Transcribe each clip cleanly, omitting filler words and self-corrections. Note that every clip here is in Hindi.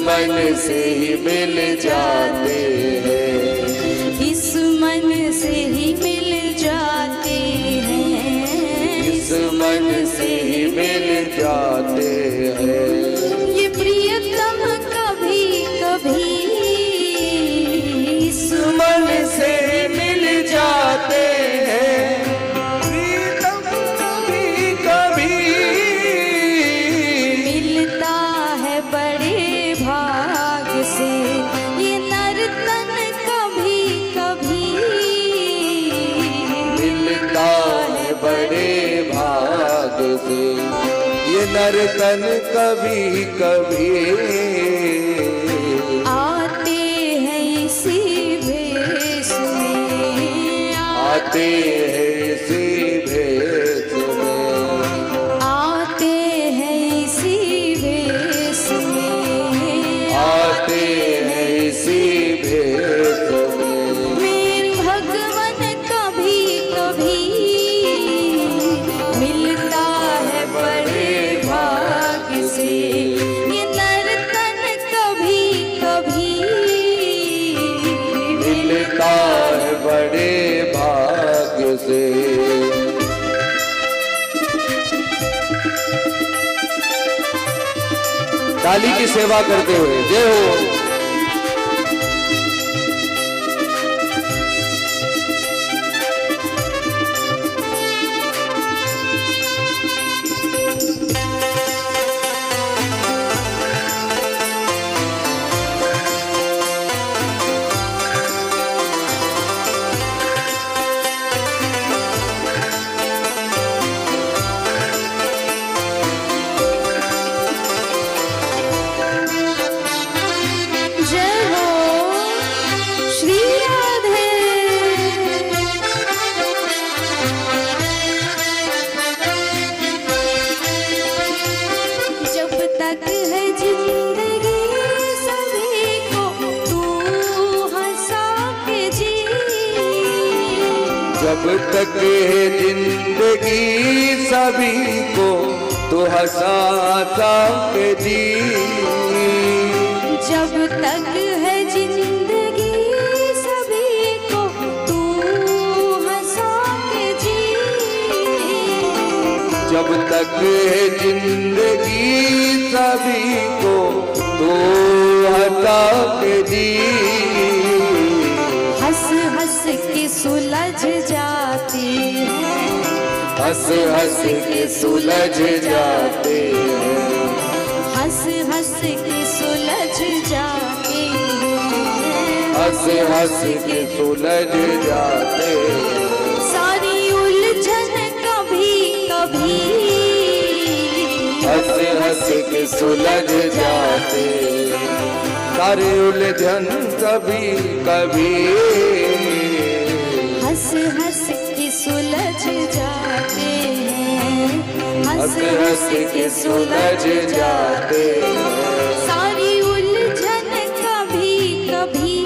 मन से ही मिल जाते हैं, इस मन से ही मिल जाते हैं, इस मन से ही मिल जाते हैं। ये प्रियतम कभी कभी इस मन से मिल जाते हैं, प्रीतम कभी कभी मिलता है बड़े भाग से। ये नर्तन कभी कभी मिलता है बड़े भाग से, ये नर्तन कभी कभी आते हैं इसी भेष में, आते हैं इसी भेष में, आते हैं इसी भेष में, आते हैं इसी भेष में। मेरे भगवन कभी कभी मिलता है बड़े भाग से। ये नर्तन कभी कभी मिलता है बड़े भाग्य से। डाली की सेवा करते हुए जय हो। जय हो श्री राधे। जब तक है जिंदगी सभी को तू हंसा के जी, जब तक है जिंदगी सभी को तो हंसा हंसा के जी, जब तक है जिंदगी सभी को तू हंसा के जी, जब तक है जिंदगी सभी को तो हंसा के जी। हंस हंस के सुलझ जाती है, हंस हंस के सुलझ जाते हैं, हंस हंस के सुलझ जाती है, हंस हंस के सुलझ जाते हैं। सारी उलझन कभी कभी हंस हंस के सुलझ जाते हैं, सारे उलझन कभी कभी हंस हंस के सुलझ जाते हैं, हंस हंस के सुलझ जाते हैं। सारी उलझन कभी कभी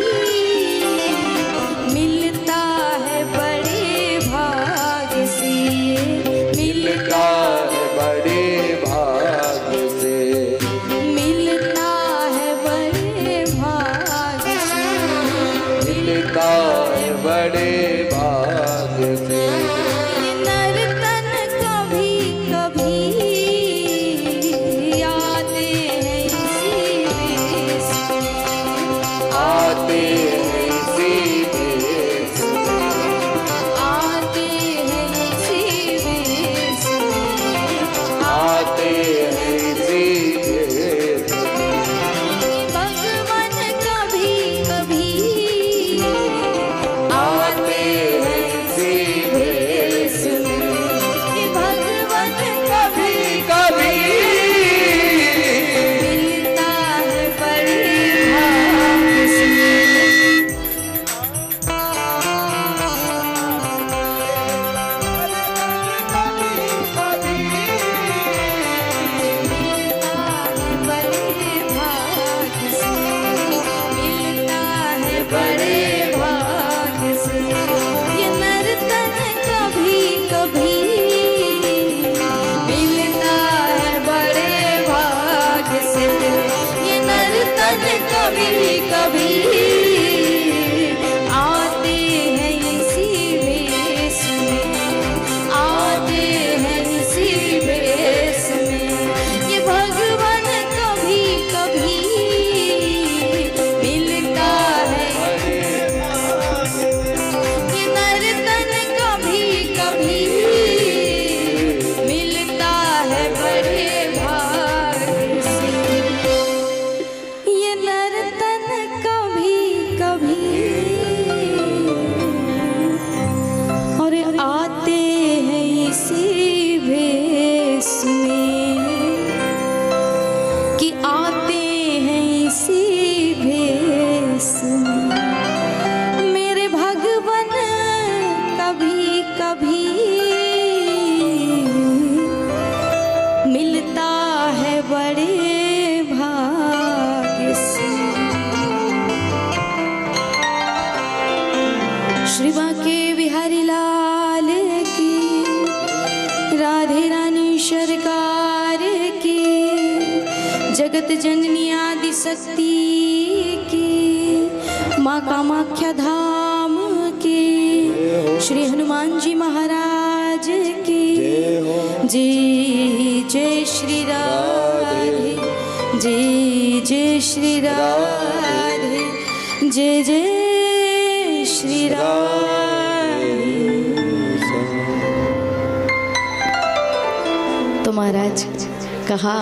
मिलता है बड़े भाग से, मिलता है बड़े भाग्य से, मिलता है बड़े भाग से, मिलता है बड़े भाग्य से। ये नर्तन कभी कभी आते हैं इसी कभी कभी आते हैं इसी भेष में, आते हैं इसी भेष में। ये भगवान कभी कभी मिलता है, ये नर्तन कभी कभी मिलता है बड़े भाग्य से। ये नर्तन कभी कभी और आते हैं इसी भेष में, कि आते हैं इसी भेष में। मेरे भगवान कभी कभी मिलता है बड़े भाग्य से। श्री बांके बिहारी लाल की, राधे रानी सरकार की, जगत जननी आदि शक्ति की, माँ कामाख्या धाम की, श्री हनुमान जी महाराज की जय। जय श्री राधे, जय जय श्री राधे, जय जय श्री राधे। तो महाराज कहा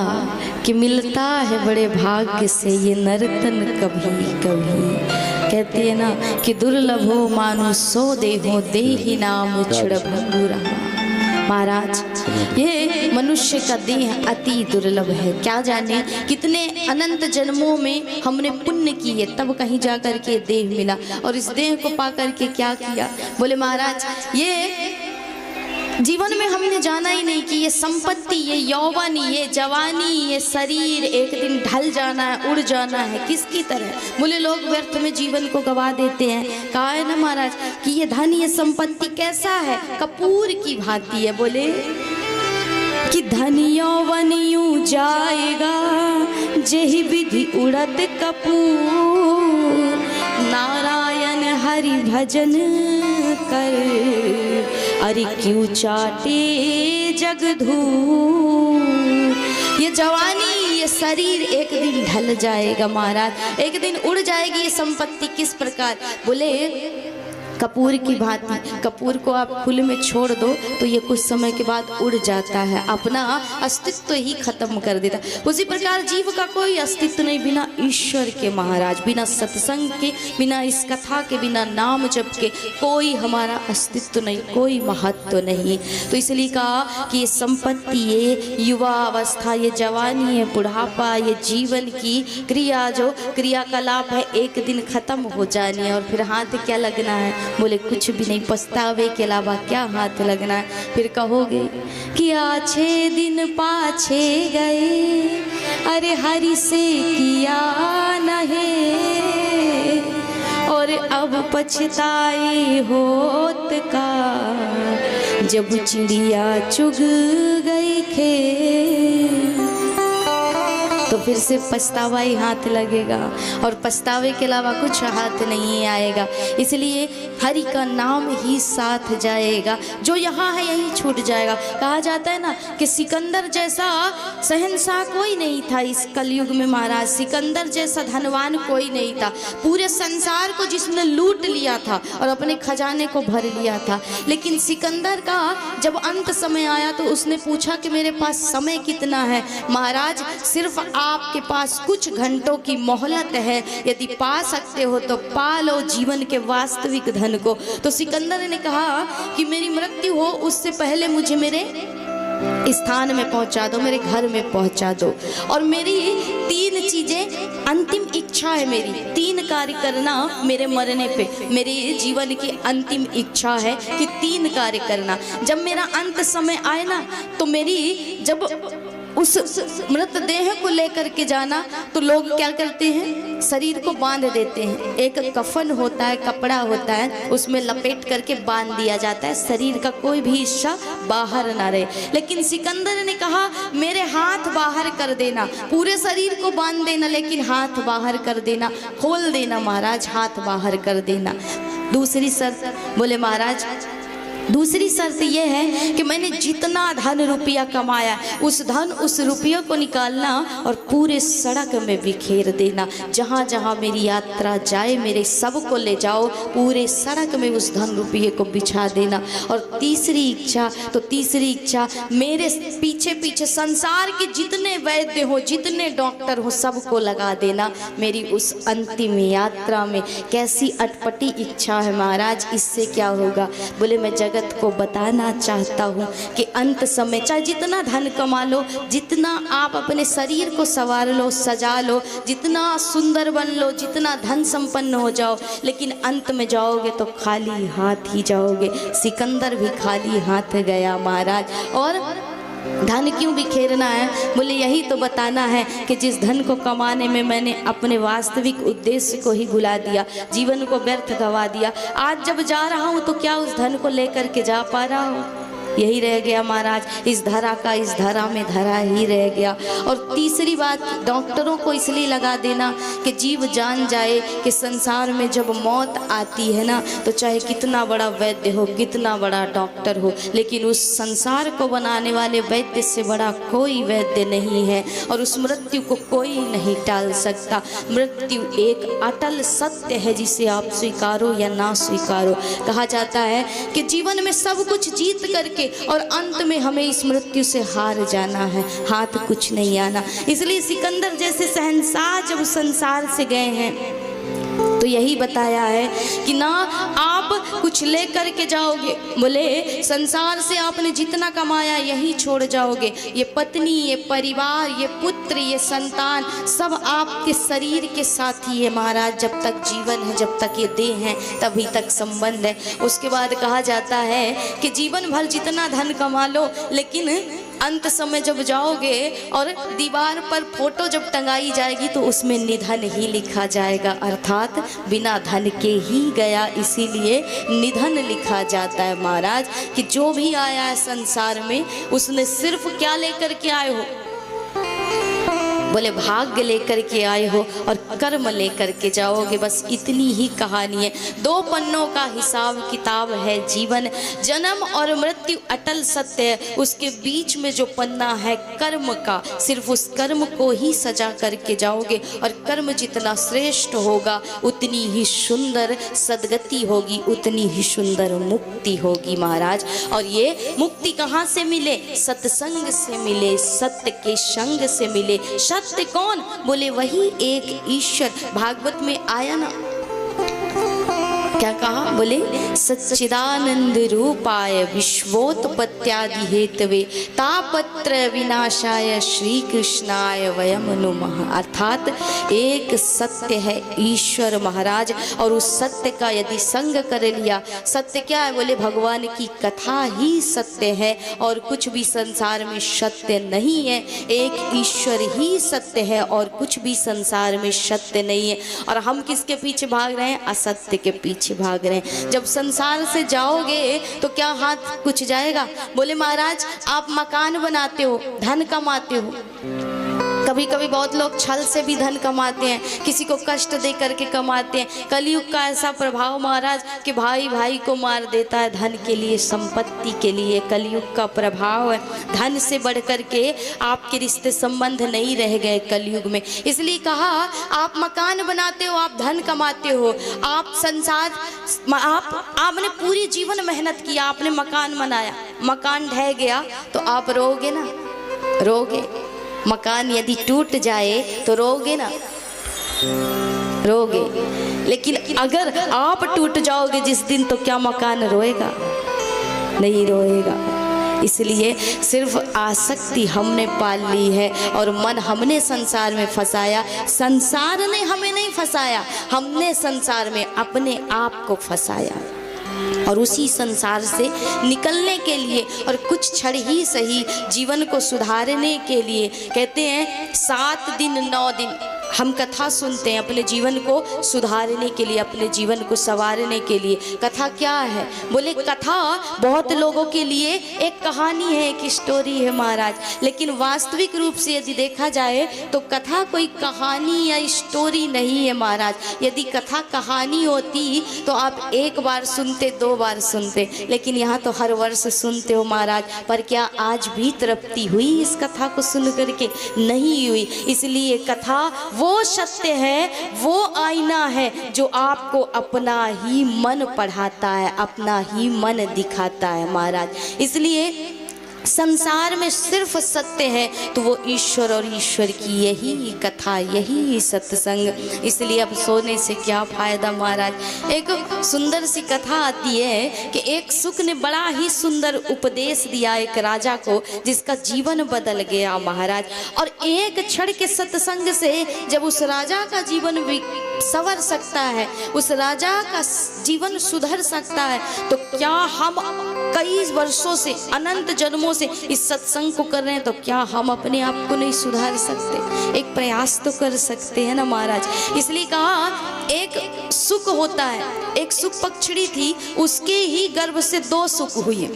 कि मिलता है बड़े भाग्य से ये नर्तन कभी कभी। कहती है ना कि दुर्लभ हो मानो सो देहो देहि नाम छड़ भंगुरा। महाराज ये मनुष्य का देह अति दुर्लभ है, क्या जाने कितने अनंत जन्मों में हमने पुण्य किए तब कहीं जा कर के देह मिला, और इस देह को पा करके क्या किया। बोले महाराज ये जीवन में हमने जाना ही नहीं कि ये संपत्ति, ये यौवन, ये जवानी, ये शरीर एक दिन ढल जाना है, उड़ जाना है। किसकी तरह? बोले लोग व्यर्थ में जीवन को गवा देते हैं। कहा है ना महाराज कि ये धन, ये संपत्ति कैसा है? कपूर की भांति है। बोले कि धन यौवन यूं जाएगा जेहि विधि उड़त कपूर, नारायण हरि भजन कर अरे क्यों चाटे जगधूर। ये जवानी, ये शरीर एक दिन ढल जाएगा महाराज, एक दिन उड़ जाएगी ये संपत्ति। किस प्रकार? बोले कपूर की भांति। कपूर को आप खुले में छोड़ दो तो ये कुछ समय के बाद उड़ जाता है, अपना अस्तित्व ही खत्म कर देता। उसी प्रकार जीव का कोई अस्तित्व नहीं बिना ईश्वर के महाराज, बिना सत्संग के, बिना इस कथा के, बिना नाम जप के कोई हमारा अस्तित्व नहीं, कोई महत्व नहीं। तो इसलिए कहा कि ये संपत्ति, ये युवा अवस्था, ये जवानी, ये बुढ़ापा, ये जीवन की क्रिया, जो क्रियाकलाप है एक दिन खत्म हो जानी है। और फिर हाथ क्या लगना है? बोले कुछ भी नहीं, पछतावे के अलावा क्या हाथ लगना है। फिर कहोगे कि आछे दिन पाछे गए, अरे हरि से किया नहीं, और अब पछताए होत का, जब चिड़िया चुग गई खेत। तो फिर से पछतावा ही हाथ लगेगा, और पछतावे के अलावा कुछ हाथ नहीं आएगा। इसलिए हरि का नाम ही साथ जाएगा, जो यहाँ है यहीं छूट जाएगा। कहा जाता है ना कि सिकंदर जैसा शहंशाह कोई नहीं था इस कलयुग में महाराज, सिकंदर जैसा धनवान कोई नहीं था। पूरे संसार को जिसने लूट लिया था और अपने खजाने को भर लिया था। लेकिन सिकंदर का जब अंत समय आया तो उसने पूछा कि मेरे पास समय कितना है? महाराज सिर्फ आपके पास कुछ घंटों की मोहलत है, यदि पा सकते हो तो पा लो जीवन के वास्तविक धन को। तो सिकंदर ने कहा कि मेरी मृत्यु हो उससे पहले मुझे मेरे स्थान में पहुंचा दो, मेरे घर में पहुंचा दो। और मेरी 3 चीजें अंतिम इच्छा है, मेरी 3 कार्य करना मेरे मरने पे। मेरे जीवन की अंतिम इच्छा है कि 3 कार्य करना। जब मेरा अंत समय आए ना तो मेरी जब उस मृतदेह को लेकर के जाना तो लोग क्या करते हैं, शरीर को बांध देते हैं। एक कफन होता है, कपड़ा होता है, उसमें लपेट करके बांध दिया जाता है, शरीर का कोई भी हिस्सा बाहर ना रहे। लेकिन सिकंदर ने कहा मेरे हाथ बाहर कर देना, पूरे शरीर को बांध देना लेकिन हाथ बाहर कर देना, खोल देना महाराज, हाथ बाहर कर देना। दूसरी शर्त, बोले महाराज दूसरी शर्त यह है कि मैंने जितना धन रुपया कमाया उस धन उस रुपये को निकालना और पूरे सड़क में बिखेर देना, जहाँ जहाँ मेरी यात्रा जाए मेरे सबको ले जाओ, पूरे सड़क में उस धन रुपये को बिछा देना। और तीसरी इच्छा मेरे पीछे पीछे संसार के जितने वैद्य हो, जितने डॉक्टर हो, सबको लगा देना मेरी उस अंतिम यात्रा में। कैसी अटपटी इच्छा है महाराज, इससे क्या होगा? बोले मैं जगत को बताना चाहता हूँ कि अंत समय चाहे जितना धन कमा लो, जितना आप अपने शरीर को संवार लो, सजा लो, जितना सुंदर बन लो, जितना धन संपन्न हो जाओ, लेकिन अंत में जाओगे तो खाली हाथ ही जाओगे। सिकंदर भी खाली हाथ गया महाराज। और धन क्यों बिखेरना है? बोले यही तो बताना है कि जिस धन को कमाने में मैंने अपने वास्तविक उद्देश्य को ही भुला दिया, जीवन को व्यर्थ गवा दिया, आज जब जा रहा हूँ तो क्या उस धन को लेकर के जा पा रहा हूँ? यही रह गया महाराज, इस धरा का इस धरा में धरा ही रह गया। और तीसरी बात, डॉक्टरों को इसलिए लगा देना कि जीव जान जाए कि संसार में जब मौत आती है ना, तो चाहे कितना बड़ा वैद्य हो, कितना बड़ा डॉक्टर हो, लेकिन उस संसार को बनाने वाले वैद्य से बड़ा कोई वैद्य नहीं है और उस मृत्यु को कोई नहीं टाल सकता। मृत्यु एक अटल सत्य है जिसे आप स्वीकारो या ना स्वीकारो। कहा जाता है कि जीवन में सब कुछ जीत करके और अंत में हमें इस मृत्यु से हार जाना है, हाथ कुछ नहीं आना। इसलिए सिकंदर जैसे शहंशाह जब संसार से गए हैं तो यही बताया है कि ना आप कुछ लेकर के जाओगे। बोले संसार से आपने जितना कमाया यही छोड़ जाओगे, ये पत्नी, ये परिवार, ये पुत्र, ये संतान सब आपके शरीर के साथ ही है महाराज। जब तक जीवन है, जब तक ये देह है, तभी तक संबंध है। उसके बाद कहा जाता है कि जीवन भर जितना धन कमा लो, लेकिन अंत समय जब जाओगे और दीवार पर फोटो जब टंगाई जाएगी तो उसमें निधन ही लिखा जाएगा, अर्थात बिना धन के ही गया, इसीलिए निधन लिखा जाता है महाराज। कि जो भी आया है संसार में उसने सिर्फ क्या लेकर के आए हो? बोले भाग्य लेकर के आए हो और कर्म लेकर के जाओगे, बस इतनी ही कहानी है। 2 पन्नों का हिसाब किताब है जीवन, जन्म और मृत्यु अटल सत्य है, उसके बीच में जो पन्ना है कर्म का, सिर्फ उस कर्म को ही सजा करके जाओगे और कर्म जितना श्रेष्ठ होगा उतनी ही सुंदर सद्गति होगी, उतनी ही सुंदर मुक्ति होगी महाराज। और ये मुक्ति कहाँ से मिले? सत्संग से मिले, सत्य के संग से मिले। सत्य कौन? बोले वही एक ईश्वर। भागवत में आया ना, क्या कहा? बोले सच्चिदानंद रूपाय विश्वोत्पत्त्यादि हेतवे तापत्र विनाशाय श्री कृष्णाय वयम नुमः। अर्थात एक सत्य है ईश्वर महाराज, और उस सत्य का यदि संग कर लिया, सत्य क्या है? बोले भगवान की कथा ही सत्य है और कुछ भी संसार में सत्य नहीं है। एक ईश्वर ही सत्य है और कुछ भी संसार में सत्य नहीं है। और हम किसके पीछे भाग रहे हैं? असत्य के पीछे भाग रहे हैं। जब संसार से जाओगे तो क्या हाथ कुछ जाएगा? बोले महाराज आप मकान बनाते हो, धन कमाते हो, कभी कभी बहुत लोग छल से भी धन कमाते हैं, किसी को कष्ट दे करके कमाते हैं। कलयुग का ऐसा प्रभाव महाराज कि भाई भाई को मार देता है धन के लिए, संपत्ति के लिए। कलयुग का प्रभाव है, धन से बढ़ करके आपके रिश्ते संबंध नहीं रह गए कलयुग में। इसलिए कहा आप मकान बनाते हो, आप धन कमाते हो, आप संसार, आपने पूरी जीवन मेहनत किया, आपने मकान बनाया, मकान ढह गया तो आप रोगे ना? रोगे। मकान यदि टूट जाए तो रोगे ना? रोगे। लेकिन अगर आप टूट जाओगे जिस दिन तो क्या मकान रोएगा? नहीं रोएगा। इसलिए सिर्फ आसक्ति हमने पाल ली है और मन हमने संसार में फंसाया। संसार ने हमें नहीं फंसाया, हमने संसार में अपने आप को फंसाया। और उसी संसार से निकलने के लिए और कुछ क्षण ही सही जीवन को सुधारने के लिए कहते हैं 7 दिन 9 दिन हम कथा सुनते हैं अपने जीवन को सुधारने के लिए, अपने जीवन को संवारने के लिए। कथा क्या है? बोले कथा बहुत लोगों के लिए एक कहानी है, एक स्टोरी है महाराज, लेकिन वास्तविक रूप से यदि देखा जाए तो कथा कोई कहानी या स्टोरी नहीं है महाराज। यदि कथा कहानी होती तो आप एक बार सुनते, 2 बार सुनते, लेकिन यहाँ तो हर वर्ष सुनते हो महाराज। पर क्या आज भी तृप्ति हुई इस कथा को सुन करके? नहीं हुई। इसलिए कथा वो सत्य है, वो आईना है जो आपको अपना ही मन पढ़ाता है, अपना ही मन दिखाता है महाराज। इसलिए संसार में सिर्फ सत्य है तो वो ईश्वर और ईश्वर की यही कथा, यही सत्संग। इसलिए अब सोने से क्या फायदा महाराज। एक सुंदर सी कथा आती है कि एक सुख ने बड़ा ही सुंदर उपदेश दिया एक राजा को, जिसका जीवन बदल गया महाराज। और एक क्षण के सत्संग से जब उस राजा का जीवन भी संवर सकता है, उस राजा का जीवन सुधर सकता है, तो क्या हम कई वर्षों से, अनंत जन्मों से इस सत्संग को कर रहे हैं, तो क्या हम अपने आप को नहीं सुधार सकते? एक प्रयास तो कर सकते हैं ना महाराज। इसलिए कहा एक सुख होता है, एक सुख पक्षी थी, उसके ही गर्भ से 2 सुख हुए,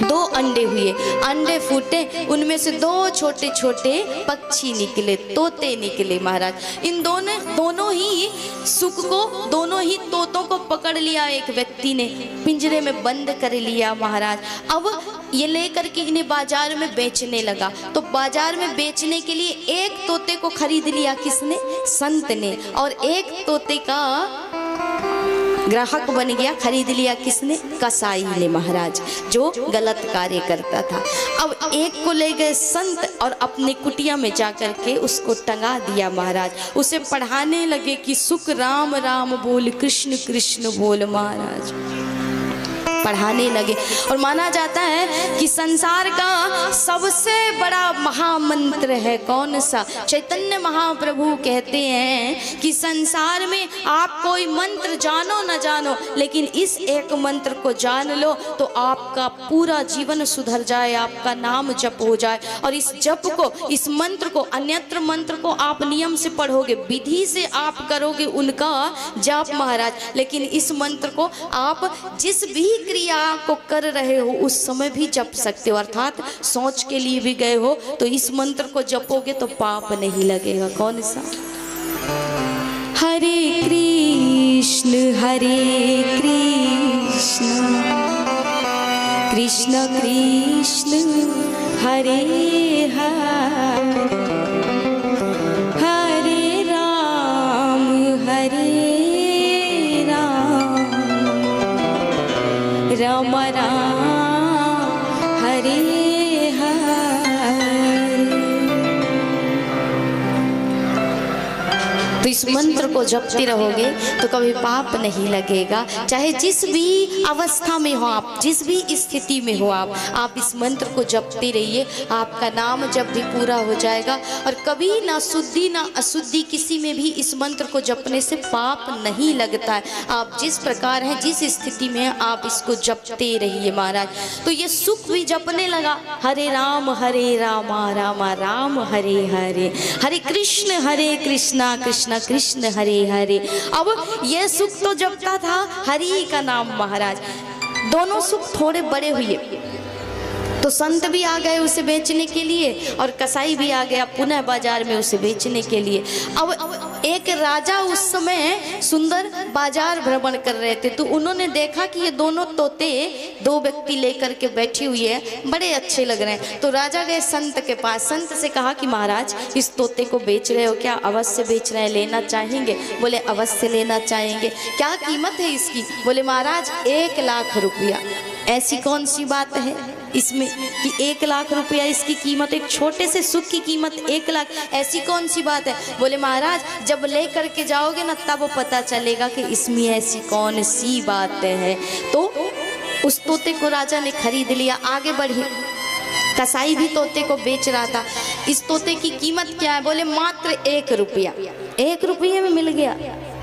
2 अंडे हुए, अंडे फूटे, उनमें से 2 छोटे छोटे पक्षी निकले, तोते निकले महाराज। इन दोनों ही सुख को, दोनों ही तोतों को पकड़ लिया एक व्यक्ति ने, पिंजरे में बंद कर लिया महाराज। अब ये लेकर के इन्हें बाजार में बेचने लगा। तो बाजार में बेचने के लिए एक तोते को खरीद लिया किसने? संत ने। और एक तोते का ग्राहक बन गया, खरीद लिया किसने? कसाई ने महाराज, जो गलत कार्य करता था। अब एक को ले गए संत और अपने कुटिया में जाकर के उसको टंगा दिया महाराज। उसे पढ़ाने लगे कि सुख राम राम बोल, कृष्ण कृष्ण बोल महाराज, पढ़ाने लगे। और माना जाता है कि संसार का सबसे बड़ा महामंत्र है कौन सा? चैतन्य महाप्रभु कहते हैं कि संसार में आप कोई मंत्र जानो न जानो, लेकिन इस एक मंत्र को जान लो तो आपका पूरा जीवन सुधर जाए, आपका नाम जप हो जाए। और इस जप को, इस मंत्र को, अन्यत्र मंत्र को आप नियम से पढ़ोगे, विधि से आप करोगे उनका जप महाराज, लेकिन इस मंत्र को आप जिस भी क्रिया को कर रहे हो उस समय भी जप सकते हो। अर्थात सोच के लिए भी गए हो तो इस मंत्र को जपोगे तो पाप नहीं लगेगा। कौन सा? हरे कृष्ण कृष्ण कृष्ण हरे हरे, हरे राम राम राम हरे हरे। तो इस मंत्र को जपते रहोगे तो कभी पाप नहीं लगेगा। चाहे जिस भी अवस्था में हो आप, जिस भी स्थिति में हो आप इस मंत्र को जपते रहिए, आपका नाम जब भी पूरा हो जाएगा। और कभी ना शुद्धि ना अशुद्धि किसी में भी इस मंत्र को जपने से पाप नहीं लगता है। आप जिस प्रकार हैं, जिस स्थिति में हैं, आप इसको जपते रहिए महाराज। तो ये सुख भी जपने लगा, हरे राम राम राम हरे हरे, हरे कृष्ण कृष्ण कृष्ण हरे हरे। अब ये सुख तो जपता था हरि का नाम महाराज। दोनों सुख थोड़े बड़े हुए तो संत भी आ गए उसे बेचने के लिए और कसाई भी आ गया पुनः बाजार में उसे बेचने के लिए। अब एक राजा उस समय सुंदर बाजार भ्रमण कर रहे थे, तो उन्होंने देखा कि ये दोनों तोते 2 व्यक्ति लेकर के बैठे हुए हैं, बड़े अच्छे लग रहे हैं। तो राजा गए संत के पास, संत से कहा कि महाराज इस तोते को बेच रहे हो क्या? अवश्य बेच रहे हैं, लेना चाहेंगे? बोले अवश्य लेना चाहेंगे। क्या कीमत है इसकी? बोले महाराज 1 लाख रुपया। ऐसी कौन सी बात है इसमें कि 1 लाख रुपया इसकी कीमत? एक छोटे से सुख की कीमत 1 लाख, ऐसी कौन सी बात है? बोले महाराज जब ले करके जाओगे ना तब पता चलेगा कि इसमें ऐसी कौन सी बात है। तो उस तोते को राजा ने खरीद लिया। आगे बढ़े, कसाई भी तोते को बेच रहा था। इस तोते की कीमत क्या है? बोले मात्र 1 रुपया। 1 रुपये में मिल गया।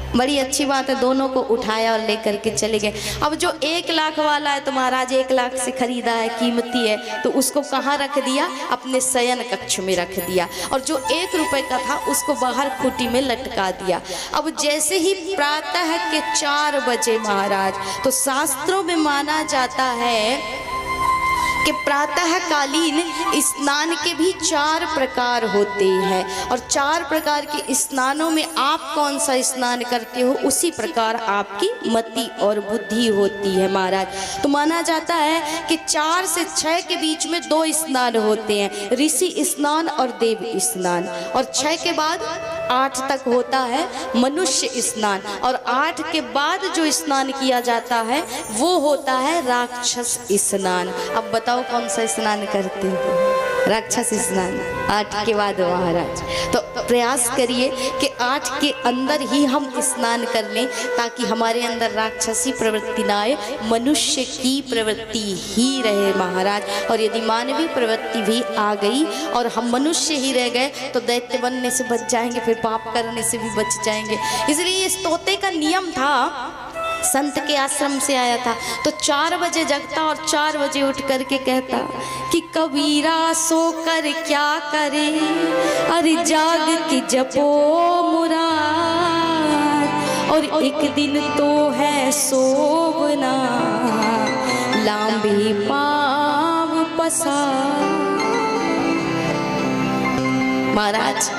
बड़ी अच्छी बात है, दोनों को उठाया और लेकर के चले गए। अब जो 1 लाख वाला है तो महाराज 1 लाख से खरीदा है, कीमती है, तो उसको कहाँ रख दिया? अपने शयन कक्ष में रख दिया। और जो 1 रुपए का था उसको बाहर खूंटी में लटका दिया। अब जैसे ही प्रातः के 4 बजे महाराज, तो शास्त्रों में माना जाता है कि प्रातःकालीन स्नान के भी 4 प्रकार होते हैं, और 4 प्रकार के स्नानों में आप कौन सा स्नान करते हो उसी प्रकार आपकी मति और बुद्धि होती है महाराज। तो माना जाता है कि 4 से 6 के बीच में 2 स्नान होते हैं, ऋषि स्नान और देव स्नान, और 6 के बाद 8 तक होता है मनुष्य स्नान, और 8 के बाद जो स्नान किया जाता है वो होता है राक्षस स्नान। अब बताओ कौन सा स्नान करते हो? राक्षस स्नान 8 के बाद महाराज। तो प्रयास करिए कि 8 के अंदर ही हम स्नान कर लें, ताकि हमारे अंदर राक्षसी प्रवृत्ति ना आए, मनुष्य की प्रवृत्ति ही रहे महाराज। और यदि मानवीय प्रवृत्ति भी आ गई और हम मनुष्य ही रह गए तो दैत्य बनने से बच जाएंगे, फिर पाप करने से भी बच जाएंगे। इसलिए इस तोते का नियम था, संत के आश्रम से आया था, तो 4 बजे जगता और 4 बजे उठ करके कहता कि कबीरा सो कर क्या करे, अरे जाग के जपो मुराद, और एक दिन तो है सोवना, लांबी पाव पसा। महाराज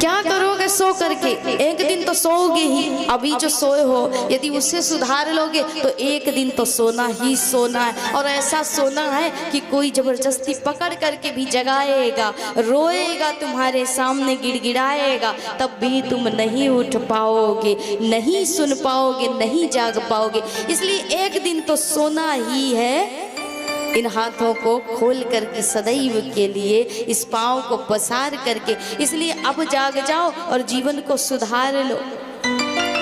क्या करोगे सो करके? एक दिन तो सोओगे ही, अभी जो सोए हो यदि उससे सुधार लोगे तो एक दिन तो सोना ही सोना है, और ऐसा सोना है कि कोई जबरदस्ती पकड़ करके भी जगाएगा, रोएगा, तुम्हारे सामने गिड़गिड़ाएगा, तब भी तुम नहीं उठ पाओगे, नहीं सुन पाओगे, नहीं जाग पाओगे। इसलिए एक दिन तो सोना ही है। इन हाथों को खोल करके सदैव के लिए, इस पाँव को पसार करके, इसलिए अब जाग जाओ और जीवन को सुधार लो।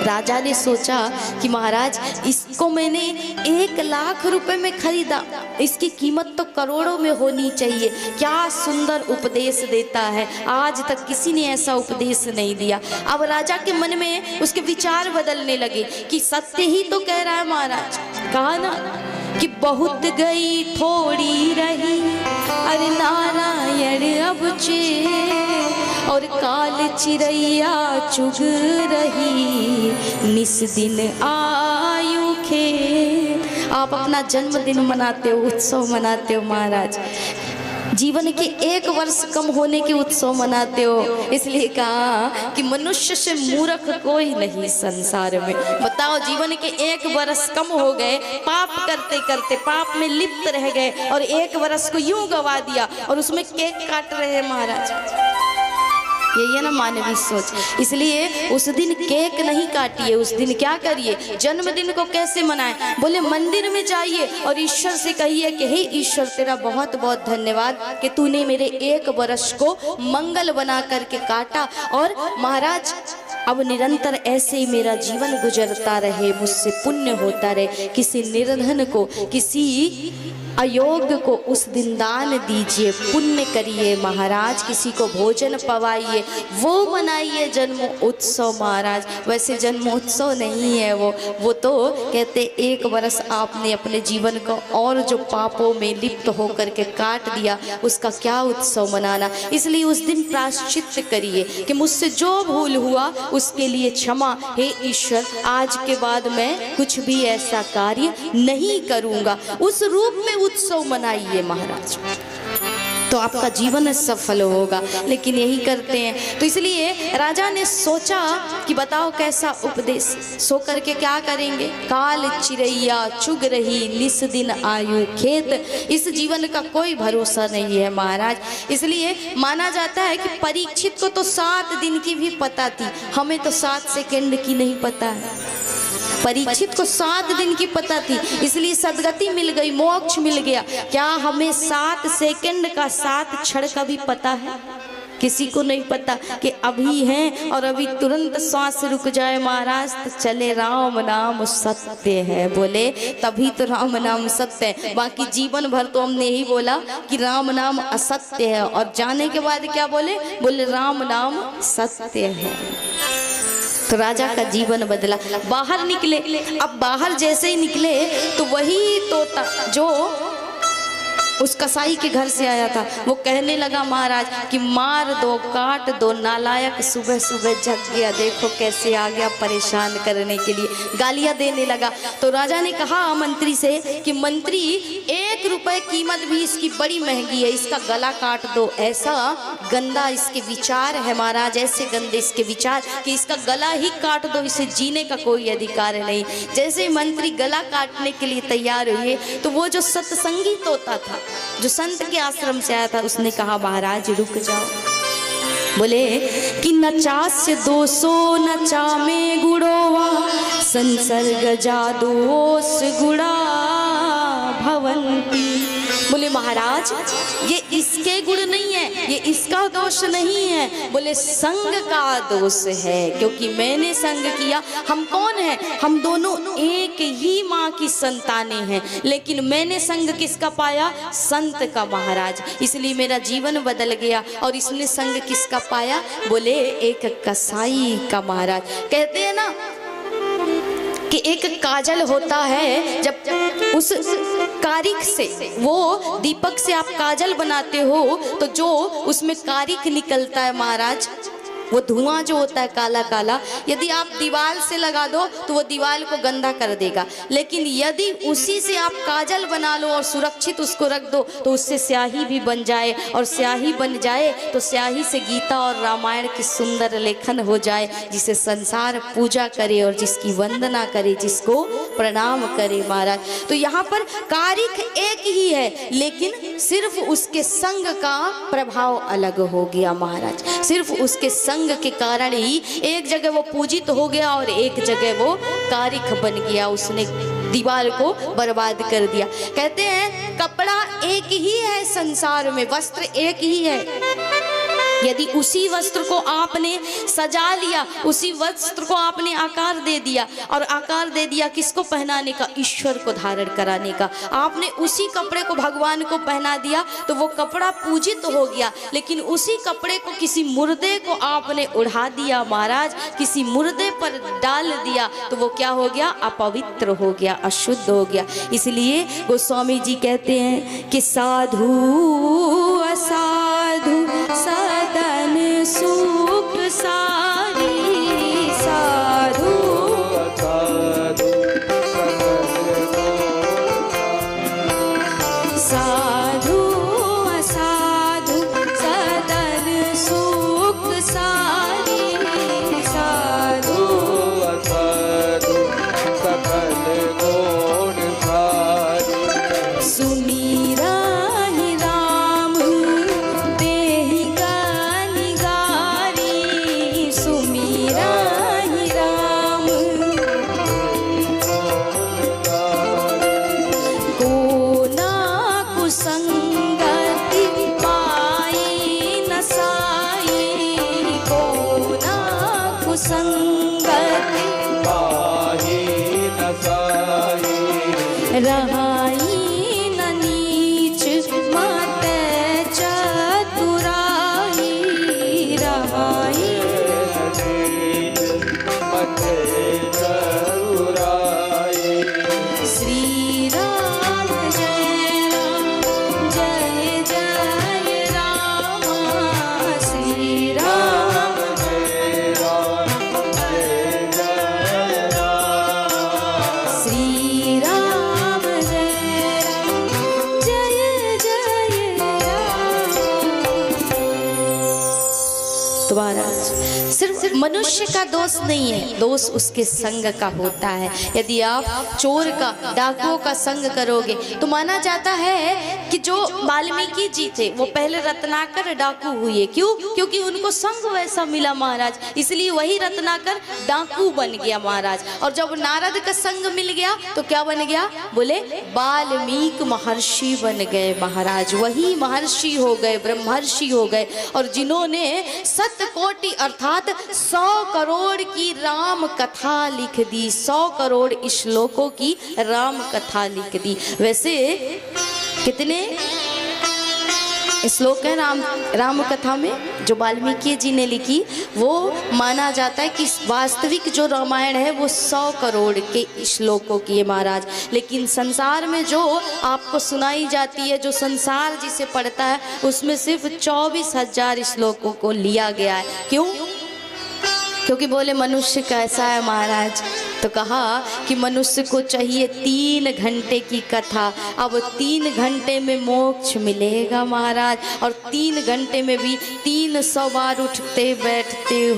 राजा ने सोचा कि महाराज इसको मैंने 1 लाख रुपए में खरीदा, इसकी कीमत तो करोड़ों में होनी चाहिए। क्या सुंदर उपदेश देता है, आज तक किसी ने ऐसा उपदेश नहीं दिया। अब राजा के मन में उसके विचार बदलने लगे कि सत्य ही तो कह रहा है महाराज। कहा ना कि बहुत गई थोड़ी रही, अरे नारायण अब चे, और काल चिड़ैया चुग रही, निस दिन आयु खे। आप अपना जन्मदिन मनाते हो, उत्सव मनाते हो महाराज, जीवन के 1 वर्ष कम होने के उत्सव मनाते हो। इसलिए कहा कि मनुष्य से मूर्ख कोई नहीं संसार में। बताओ, जीवन के 1 वर्ष कम हो गए, पाप करते करते पाप में लिप्त रह गए, और 1 वर्ष को यूं गवा दिया, और उसमें केक काट रहे हैं महाराज। यही है ना मानवीय सोच। इसलिए उस दिन केक नहीं काटिए, उस दिन क्या करिए, जन्मदिन को कैसे मनाएं? बोले मंदिर में जाइए और ईश्वर से कहिए कि हे ईश्वर, तेरा बहुत बहुत धन्यवाद कि तूने मेरे 1 वर्ष को मंगल बना करके काटा, और महाराज अब निरंतर ऐसे ही मेरा जीवन गुजरता रहे, मुझसे पुण्य होता रहे। किसी निर्धन को, किसी अयोग्य को उस दिन दान दीजिए, पुण्य करिए महाराज, किसी को भोजन पवाइए, वो मनाइए जन्म उत्सव महाराज। वैसे जन्म उत्सव नहीं है वो तो कहते 1 वर्ष आपने अपने जीवन को और जो पापों में लिप्त होकर के काट दिया, उसका क्या उत्सव मनाना। इसलिए उस दिन प्रायश्चित करिए कि मुझसे जो भूल हुआ उसके लिए क्षमा, हे ईश्वर, आज के बाद मैं कुछ भी ऐसा कार्य नहीं करूँगा। उस रूप में उत्सव मनाइए महाराज, तो आपका जीवन सफल होगा। लेकिन यही करते हैं। तो इसलिए राजा ने सोचा कि बताओ कैसा उपदेश, सो करके क्या करेंगे, काल चिड़ैया चुग रही, निस दिन आयु खेत। इस जीवन का कोई भरोसा नहीं है महाराज। इसलिए माना जाता है कि परीक्षित को तो 7 दिन की भी पता थी, हमें तो 7 सेकंड की नहीं पता है। परीक्षित को 7 दिन की पता थी, इसलिए सदगति मिल गई, मोक्ष मिल गया। क्या हमें 7 सेकंड का, 7 क्षण का भी पता है? किसी को नहीं पता कि अभी हैं और अभी तुरंत श्वास रुक जाए महाराज तो चले राम नाम सत्य है, बोले तभी तो राम नाम सत्य है। बाकी जीवन भर तो हमने यही बोला कि राम नाम असत्य है, और जाने के बाद क्या बोले, बोले राम नाम सत्य है। तो राजा का जीवन बदला। बाहर निकले, अब बाहर जैसे ही निकले तो वही तोता जो उस कसाई के घर से आया था वो कहने लगा महाराज कि मार दो, काट दो, नालायक सुबह सुबह जग गया, देखो कैसे आ गया परेशान करने के लिए, गालियां देने लगा। तो राजा ने कहा मंत्री से कि मंत्री 1 रुपए कीमत भी इसकी बड़ी महंगी है, इसका गला काट दो। ऐसा गंदा इसके विचार है महाराज, ऐसे गंदे इसके विचार कि इसका गला ही काट दो, इसे जीने का कोई अधिकार नहीं। जैसे मंत्री गला काटने के लिए तैयार हुए तो वो जो सत्संगी तोता था जो संत के आश्रम से आया था उसने कहा महाराज रुक जाओ। बोले कि नचास्य 200 नचा में गुड़ोवा संसर्ग जादोस गुड़ा भवंती। बोले महाराज ये इसके गुण नहीं है, ये इसका दोष नहीं है, बोले संग का दोष है, क्योंकि मैंने संग किया। हम कौन हैं? हम दोनों एक ही माँ की संतानें हैं, लेकिन मैंने संग किसका पाया? संत का महाराज, इसलिए मेरा जीवन बदल गया। और इसने संग किसका पाया? बोले एक कसाई का महाराज। कहते हैं ना कि एक काजल होता है, जब उस कारिक से वो दीपक से आप काजल बनाते हो तो जो उसमें कारिक निकलता है महाराज, वो धुआं जो होता है काला काला, यदि आप दीवार से लगा दो तो वो दीवार को गंदा कर देगा, लेकिन यदि उसी से आप काजल बना लो और सुरक्षित उसको रख दो तो उससे स्याही भी बन जाए, और स्याही बन जाए तो स्याही से गीता और रामायण की सुंदर लेखन हो जाए, जिसे संसार पूजा करे और जिसकी वंदना करे, जिसको प्रणाम करे महाराज। तो यहाँ पर कारिक एक ही है, लेकिन सिर्फ उसके संग का प्रभाव अलग हो गया महाराज। सिर्फ उसके संग के कारण ही एक जगह वो पूजित हो गया और एक जगह वो कारिक बन गया, उसने दीवार को बर्बाद कर दिया। कहते हैं कपड़ा एक ही है संसार में, वस्त्र एक ही है, यदि उसी वस्त्र को आपने सजा लिया, उसी वस्त्र को आपने आकार दे दिया, और आकार दे दिया किसको पहनाने का? ईश्वर को धारण कराने का। आपने उसी कपड़े को भगवान को पहना दिया तो वो कपड़ा पूजित हो गया, लेकिन उसी कपड़े को किसी मुर्दे को आपने उड़ा दिया महाराज, किसी मुर्दे पर डाल दिया तो वो क्या हो गया? अपवित्र हो गया, अशुद्ध हो गया। इसलिए गोस्वामी जी कहते हैं कि साधु असाधु सदन सुख सारी, साधु साधु असाधु सदन सुख सारी, साधु असाधु सकल गुण सारी। सुमीरा ही राम देहि गानि गारी, सुमीरा ही राम को ना कुसंगति पाई न साई, को ना कुसंगति पाही न साई। रहाई न नीच मत चतुराई, रहाई श्री राम जय राम जय जय राम, श्री राम श्री राम जय राम जय जय राम। तो महाराज सिर्फ मनुष्य का दोष नहीं है, दोष उसके संग का होता है। यदि आप चोर का, डाकुओं का संग करोगे तो माना जाता है कि जो वाल्मीकि जी थे वो पहले रत्नाकर डाकू हुए। क्यों? क्योंकि उनको संग वैसा मिला महाराज, इसलिए वही रत्नाकर डाकू बन गया महाराज। और जब नारद का संग मिल गया तो क्या बन गया? बोले वाल्मीकि महर्षि बन गए महाराज, वही महर्षि हो गए, ब्रह्मर्षि हो गए। और जिन्होंने 7 कोटि अर्थात 100 करोड़ की राम कथा लिख दी, 100 करोड़ श्लोकों की राम कथा लिख दी। वैसे कितने श्लोक हैं राम कथा में? जो वाल्मीकि जी ने लिखी, वो माना जाता है कि वास्तविक जो रामायण है वो 100 करोड़ के श्लोकों की है महाराज। लेकिन संसार में जो आपको सुनाई जाती है, जो संसार जिसे पढ़ता है, उसमें सिर्फ 24,000 श्लोकों को लिया गया है। क्यों? क्योंकि बोले मनुष्य कैसा है महाराज, तो कहा कि मनुष्य को चाहिए 3 घंटे की कथा। अब 3 घंटे में मोक्ष मिलेगा महाराज, और 3 घंटे में भी 300 बार उठते बैठते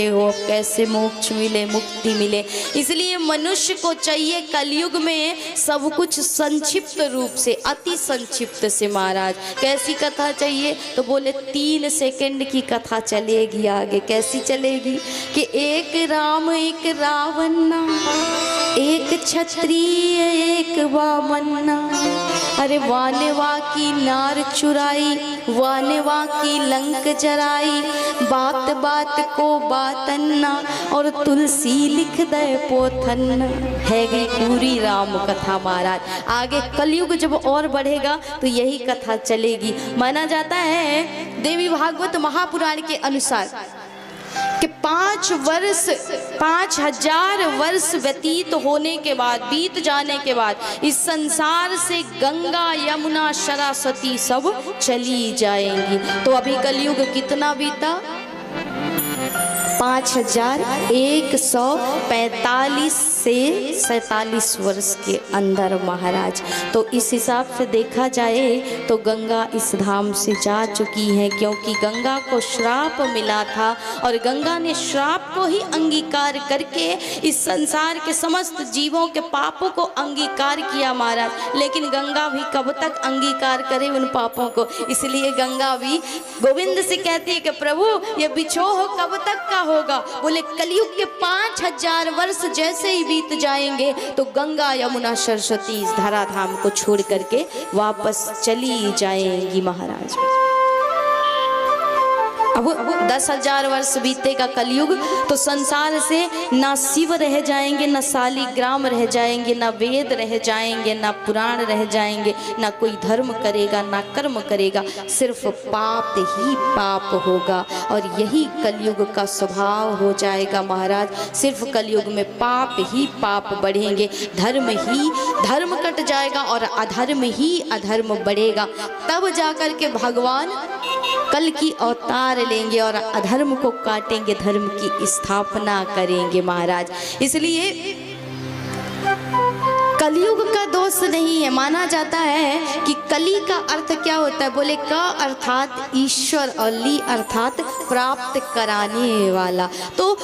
हो, अब कैसे मोक्ष मिले, मुक्ति मिले। इसलिए मनुष्य को चाहिए कलयुग में सब कुछ संक्षिप्त रूप से, अति संक्षिप्त से महाराज। कैसी कथा चाहिए? तो बोले 3 सेकंड की कथा चलेगी आगे। कैसी चलेगी? कि एक राम एक रावणा, एक क्षत्रिय एक वामना, अरे वानवा की नार चुराई, वानवा की लंक जराई, बात बात को बातन्ना, और तुलसी लिख दे पोथन्ना। है गई पूरी राम कथा महाराज। आगे कलयुग जब और बढ़ेगा तो यही कथा चलेगी। माना जाता है देवी भागवत महापुराण के अनुसार कि 5,000 वर्ष व्यतीत होने के बाद, बीत जाने के बाद, इस संसार से गंगा यमुना सरस्वती सब चली जाएंगी। तो अभी कलयुग कितना बीता? 5,145 से 47 वर्ष के अंदर महाराज। तो इस हिसाब से देखा जाए तो गंगा इस धाम से जा चुकी है, क्योंकि गंगा को श्राप मिला था, और गंगा ने श्राप को ही अंगीकार करके इस संसार के समस्त जीवों के पापों को अंगीकार किया महाराज। लेकिन गंगा भी कब तक अंगीकार करे उन पापों को? इसलिए गंगा भी गोविंद से कहती है कि प्रभु ये बिछोह कब तक का होगा? बोले कलयुग के 5,000 वर्ष जैसे ही बीत जाएंगे तो गंगा यमुना सरस्वती इस धराधाम को छोड़ करके वापस चली जाएंगी महाराज। अब 10,000 वर्ष बीतेगा कलयुग, तो संसार से ना शिव रह जाएंगे, ना शालिग्राम रह जाएंगे, ना वेद रह जाएंगे, ना पुराण रह जाएंगे, ना कोई धर्म करेगा, ना कर्म करेगा, सिर्फ पाप ही पाप होगा। और यही कलयुग का स्वभाव हो जाएगा महाराज। सिर्फ कलयुग में पाप ही पाप बढ़ेंगे, धर्म कट जाएगा और अधर्म ही अधर्म बढ़ेगा। तब जाकर के भगवान कल की अवतार लेंगे और अधर्म को काटेंगे, धर्म की स्थापना करेंगे महाराज। इसलिए कलयुग का दोष नहीं है। माना जाता है कि कली का अर्थ क्या होता है? बोले क अर्थात ईश्वर और ली अर्थात प्राप्त कराने वाला। तो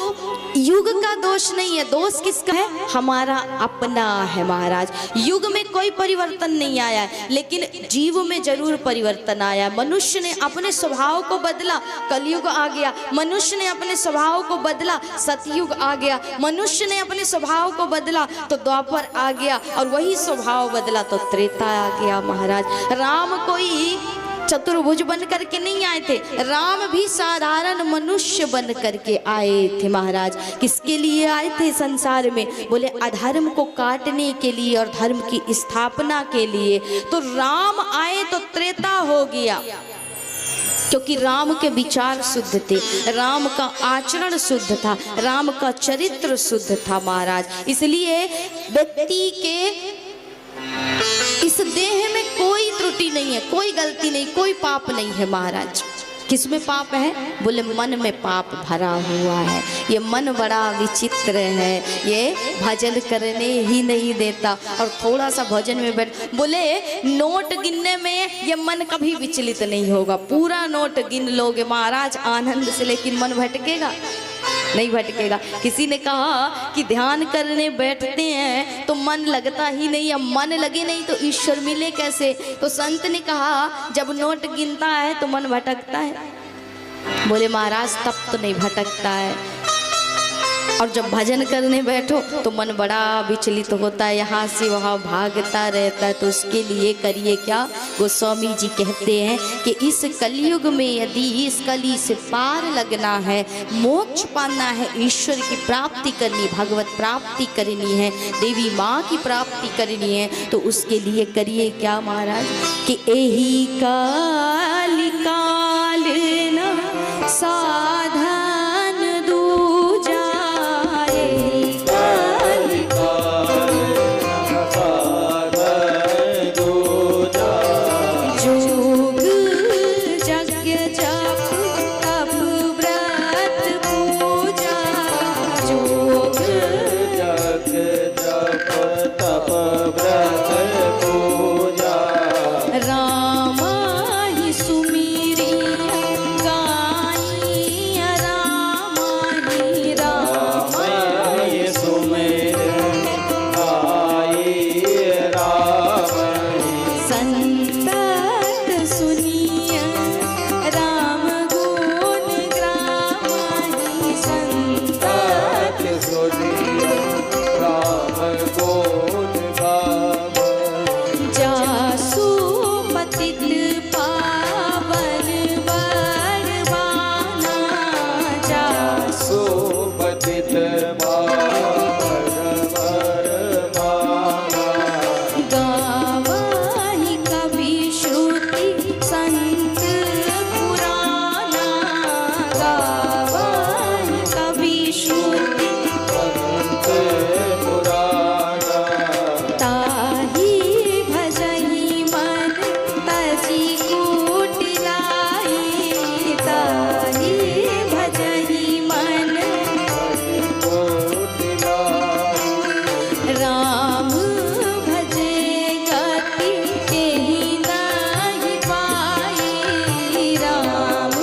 युग का दोष नहीं है, दोष किसका है? हमारा अपना है महाराज। युग में कोई परिवर्तन नहीं आया है, लेकिन जीव में जरूर परिवर्तन आया। मनुष्य ने अपने स्वभाव को बदला, कलयुग आ गया। मनुष्य ने अपने स्वभाव को बदला, सतयुग आ गया। मनुष्य ने अपने स्वभाव को बदला तो द्वापर आ गया, और वही स्वभाव बदला तो त्रेता आ गया महाराज। राम कोई चतुर्भुज बन करके नहीं आए थे, राम भी साधारण मनुष्य बन करके आए थे महाराज। किसके लिए आए थे संसार में? बोले अधर्म को काटने के लिए और धर्म की स्थापना के लिए। तो राम आए तो त्रेता हो गया, क्योंकि राम के विचार शुद्ध थे, राम का आचरण शुद्ध था, राम का चरित्र शुद्ध था महाराज। इसलिए व्यक्ति के इस देह में कोई त्रुटि नहीं है, कोई गलती नहीं, कोई पाप नहीं है महाराज। किसमें पाप है? बोले मन में पाप भरा हुआ है। ये मन बड़ा विचित्र है, ये भजन करने ही नहीं देता। और थोड़ा सा भजन में बैठ, बोले नोट गिनने में ये मन कभी विचलित नहीं होगा। पूरा नोट गिन लोगे महाराज आनंद से, लेकिन मन भटकेगा नहीं भटकेगा। किसी ने कहा कि ध्यान करने बैठते हैं तो मन लगता ही नहीं, अब मन लगे नहीं तो ईश्वर मिले कैसे? तो संत ने कहा जब नोट गिनता है तो मन भटकता है। बोले महाराज तब तो नहीं भटकता है, और जब भजन करने बैठो तो मन बड़ा विचलित होता है, यहाँ से वहाँ भागता रहता है। तो उसके लिए करिए क्या? गोस्वामी जी कहते हैं कि इस कलयुग में यदि इस कली से पार लगना है, मोक्ष पाना है, ईश्वर की प्राप्ति करनी, भगवत प्राप्ति करनी है, देवी माँ की प्राप्ति करनी है, तो उसके लिए करिए क्या महाराज? कि यही काल साधन दूजा रे कलिकाल साधन दूजा। जोग यज्ञ जप तप व्रत पूजा जोग जग जप तप व्रत पूजा। राम ही सुमिरी गाई राम ही राम ये सुमेर आई राम। संतत सुनिय राम गुण ग्राम ही संतत सुनिय राम गुण गाव। जासु पतित पावन बरवाना जासु सुपतित गावहि कवि श्रुति संत पुराना गावहि कवि श्रुति ताहि भजहि मन तजी कुटिलाई ताहि भजहि मन राम भजे गति तेहि नहीं पाई राम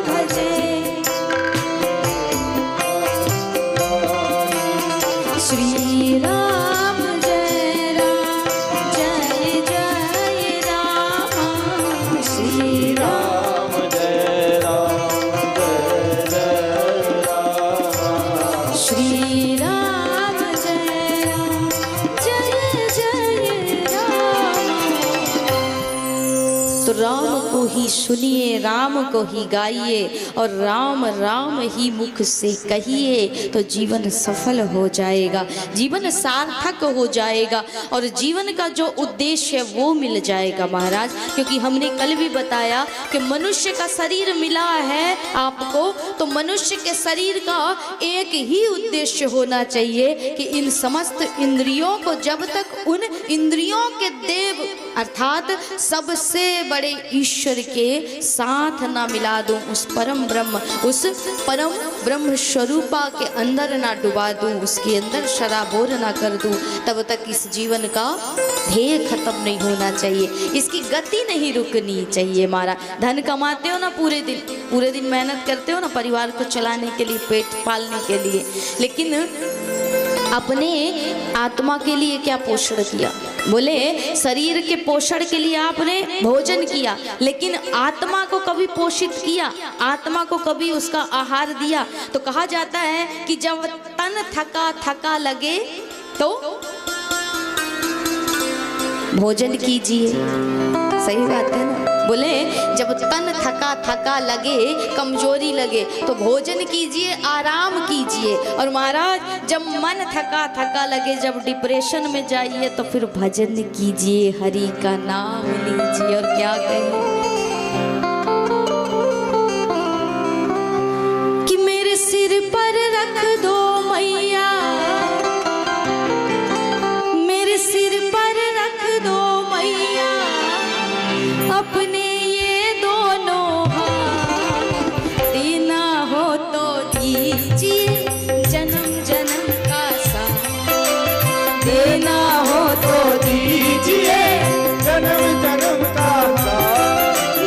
भजे श्री राम जय जय राम श्री राम श्री राम जय राम। तो राम को ही सुनिए राम को ही गाइए और राम राम ही मुख से कहिए तो जीवन सफल हो जाएगा, जीवन सार्थक हो जाएगा और जीवन का जो उद्देश्य है वो मिल जाएगा महाराज। क्योंकि हमने कल भी बताया कि मनुष्य का शरीर मिला है आपको, तो मनुष्य के शरीर का एक ही उद्देश्य होना चाहिए कि इन समस्त इंद्रियों को जब तक उन इंद्रियों के देव अर्थात सबसे बड़े ईश्वर के साथ ना मिला दूं, उस परम ब्रह्म स्वरूपा के अंदर ना डुबा दूं, उसके अंदर शराबोर ना कर दूं, तब तक इस जीवन का ध्येय खत्म नहीं होना चाहिए, इसकी गति नहीं रुकनी चाहिए। मारा धन कमाते हो ना पूरे दिन मेहनत करते हो ना परिवार को चलाने के लिए, पेट पालने के लिए, लेकिन अपने आत्मा के लिए क्या पोषण किया? बोले शरीर के पोषण के लिए आपने भोजन किया, लेकिन आत्मा को कभी पोषित किया? आत्मा को कभी उसका आहार दिया? तो कहा जाता है कि जब तन थका थका लगे तो भोजन कीजिए। सही बात है ना? बोले जब तन थका थका लगे, कमजोरी लगे तो भोजन कीजिए, आराम कीजिए। और महाराज जब मन थका थका लगे, जब डिप्रेशन में जाइए तो फिर भजन कीजिए, हरि का नाम लीजिए। और क्या कहें कि मेरे सिर पर रख दो मैया, मेरे सिर पर रख दो मैया अपने ये दोनों हाथ, देना हो तो दीजिए जन्म जन्म का साथ, देना हो तो दीजिए जन्म जन्म का साथ,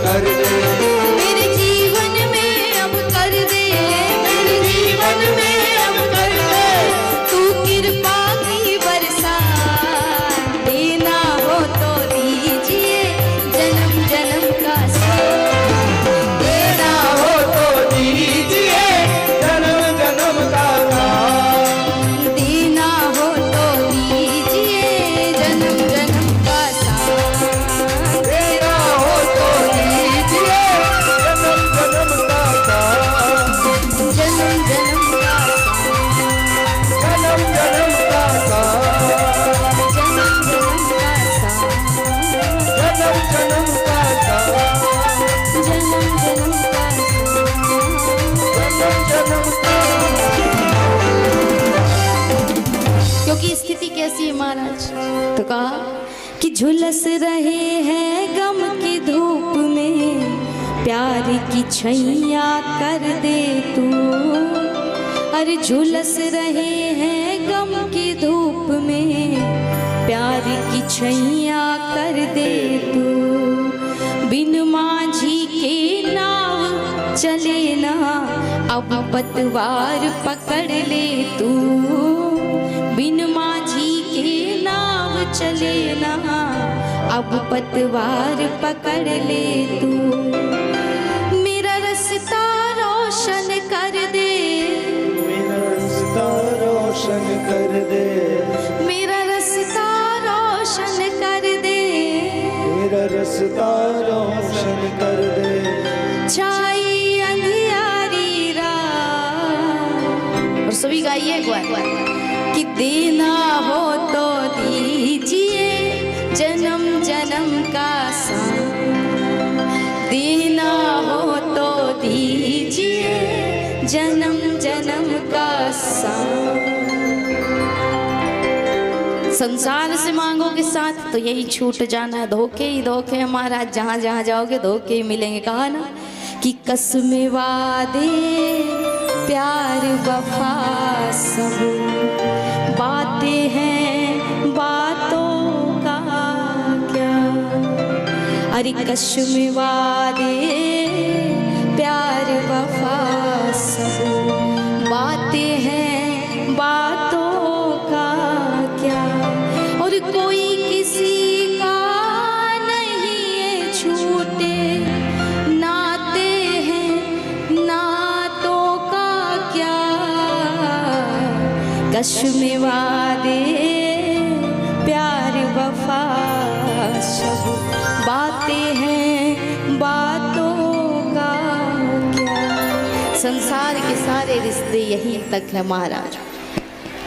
कर दे, मेरे जीवन में अब कर दे, मेरे जीवन में अब कर दे, तू कृपा की बरसात, देना हो तो दीजिए जन्म जन्म का साथ, देना हो तो दीजिए जन्म जन्म का साथ, देना हो तो दीजिए जन्म जन्म का साथ, देना हो तो दीजिए जन्म जन्म का साथ, जन्म जन्म का साथ, जन्म जन्म का साथ, जन्म जन्म का साथ, जन्म जन्म का साथ, जन्म जन्म का जन्म जन्म का क्योंकि स्थिति कैसी है महाराज, तो कहा कि झुलस रहे हैं गम की धूप में, प्यार की छैया कर दे तू, अरे झुलस रहे हैं गम की धूप में, प्यार की छैया कर दे तू, बिन माझी के नाव चले ना, अब पतवार पकड़ ले तू, बिन माझी के नाव चले ना, अब पतवार पकड़ ले तू, मेरा रास्ता रोशन कर दे, मेरा रास्ता रोशन कर दे, मेरा रास्ता रोशन कर दे, मेरा रास्ता रोशन कर दे, छाई अंधियारी रात, और सभी गाइए एक बार कि देना हो तो दीजिए जन्म जन्म का साथ, देना हो तो दीजिए जन्म जन्म का साथ, संसार से मांगोगे साथ तो यही छूट जाना है, धोखे ही धोखे हैं महाराज, जहाँ जहाँ जाओगे धोखे ही मिलेंगे। कहा ना कि कसमें वादे प्यार वफा सब बातें हैं, बातों का क्या, अरे कसमें वादे प्यार वफा सब बातें हैं, बातों का क्या, और कोई किसी का नहीं है छूटे, नाते हैं नातों का क्या, कश्मे वादे प्यार वफा सब बातें हैं, बातों का क्या, संसार के सारे रिश्ते यहीं तक है महाराज,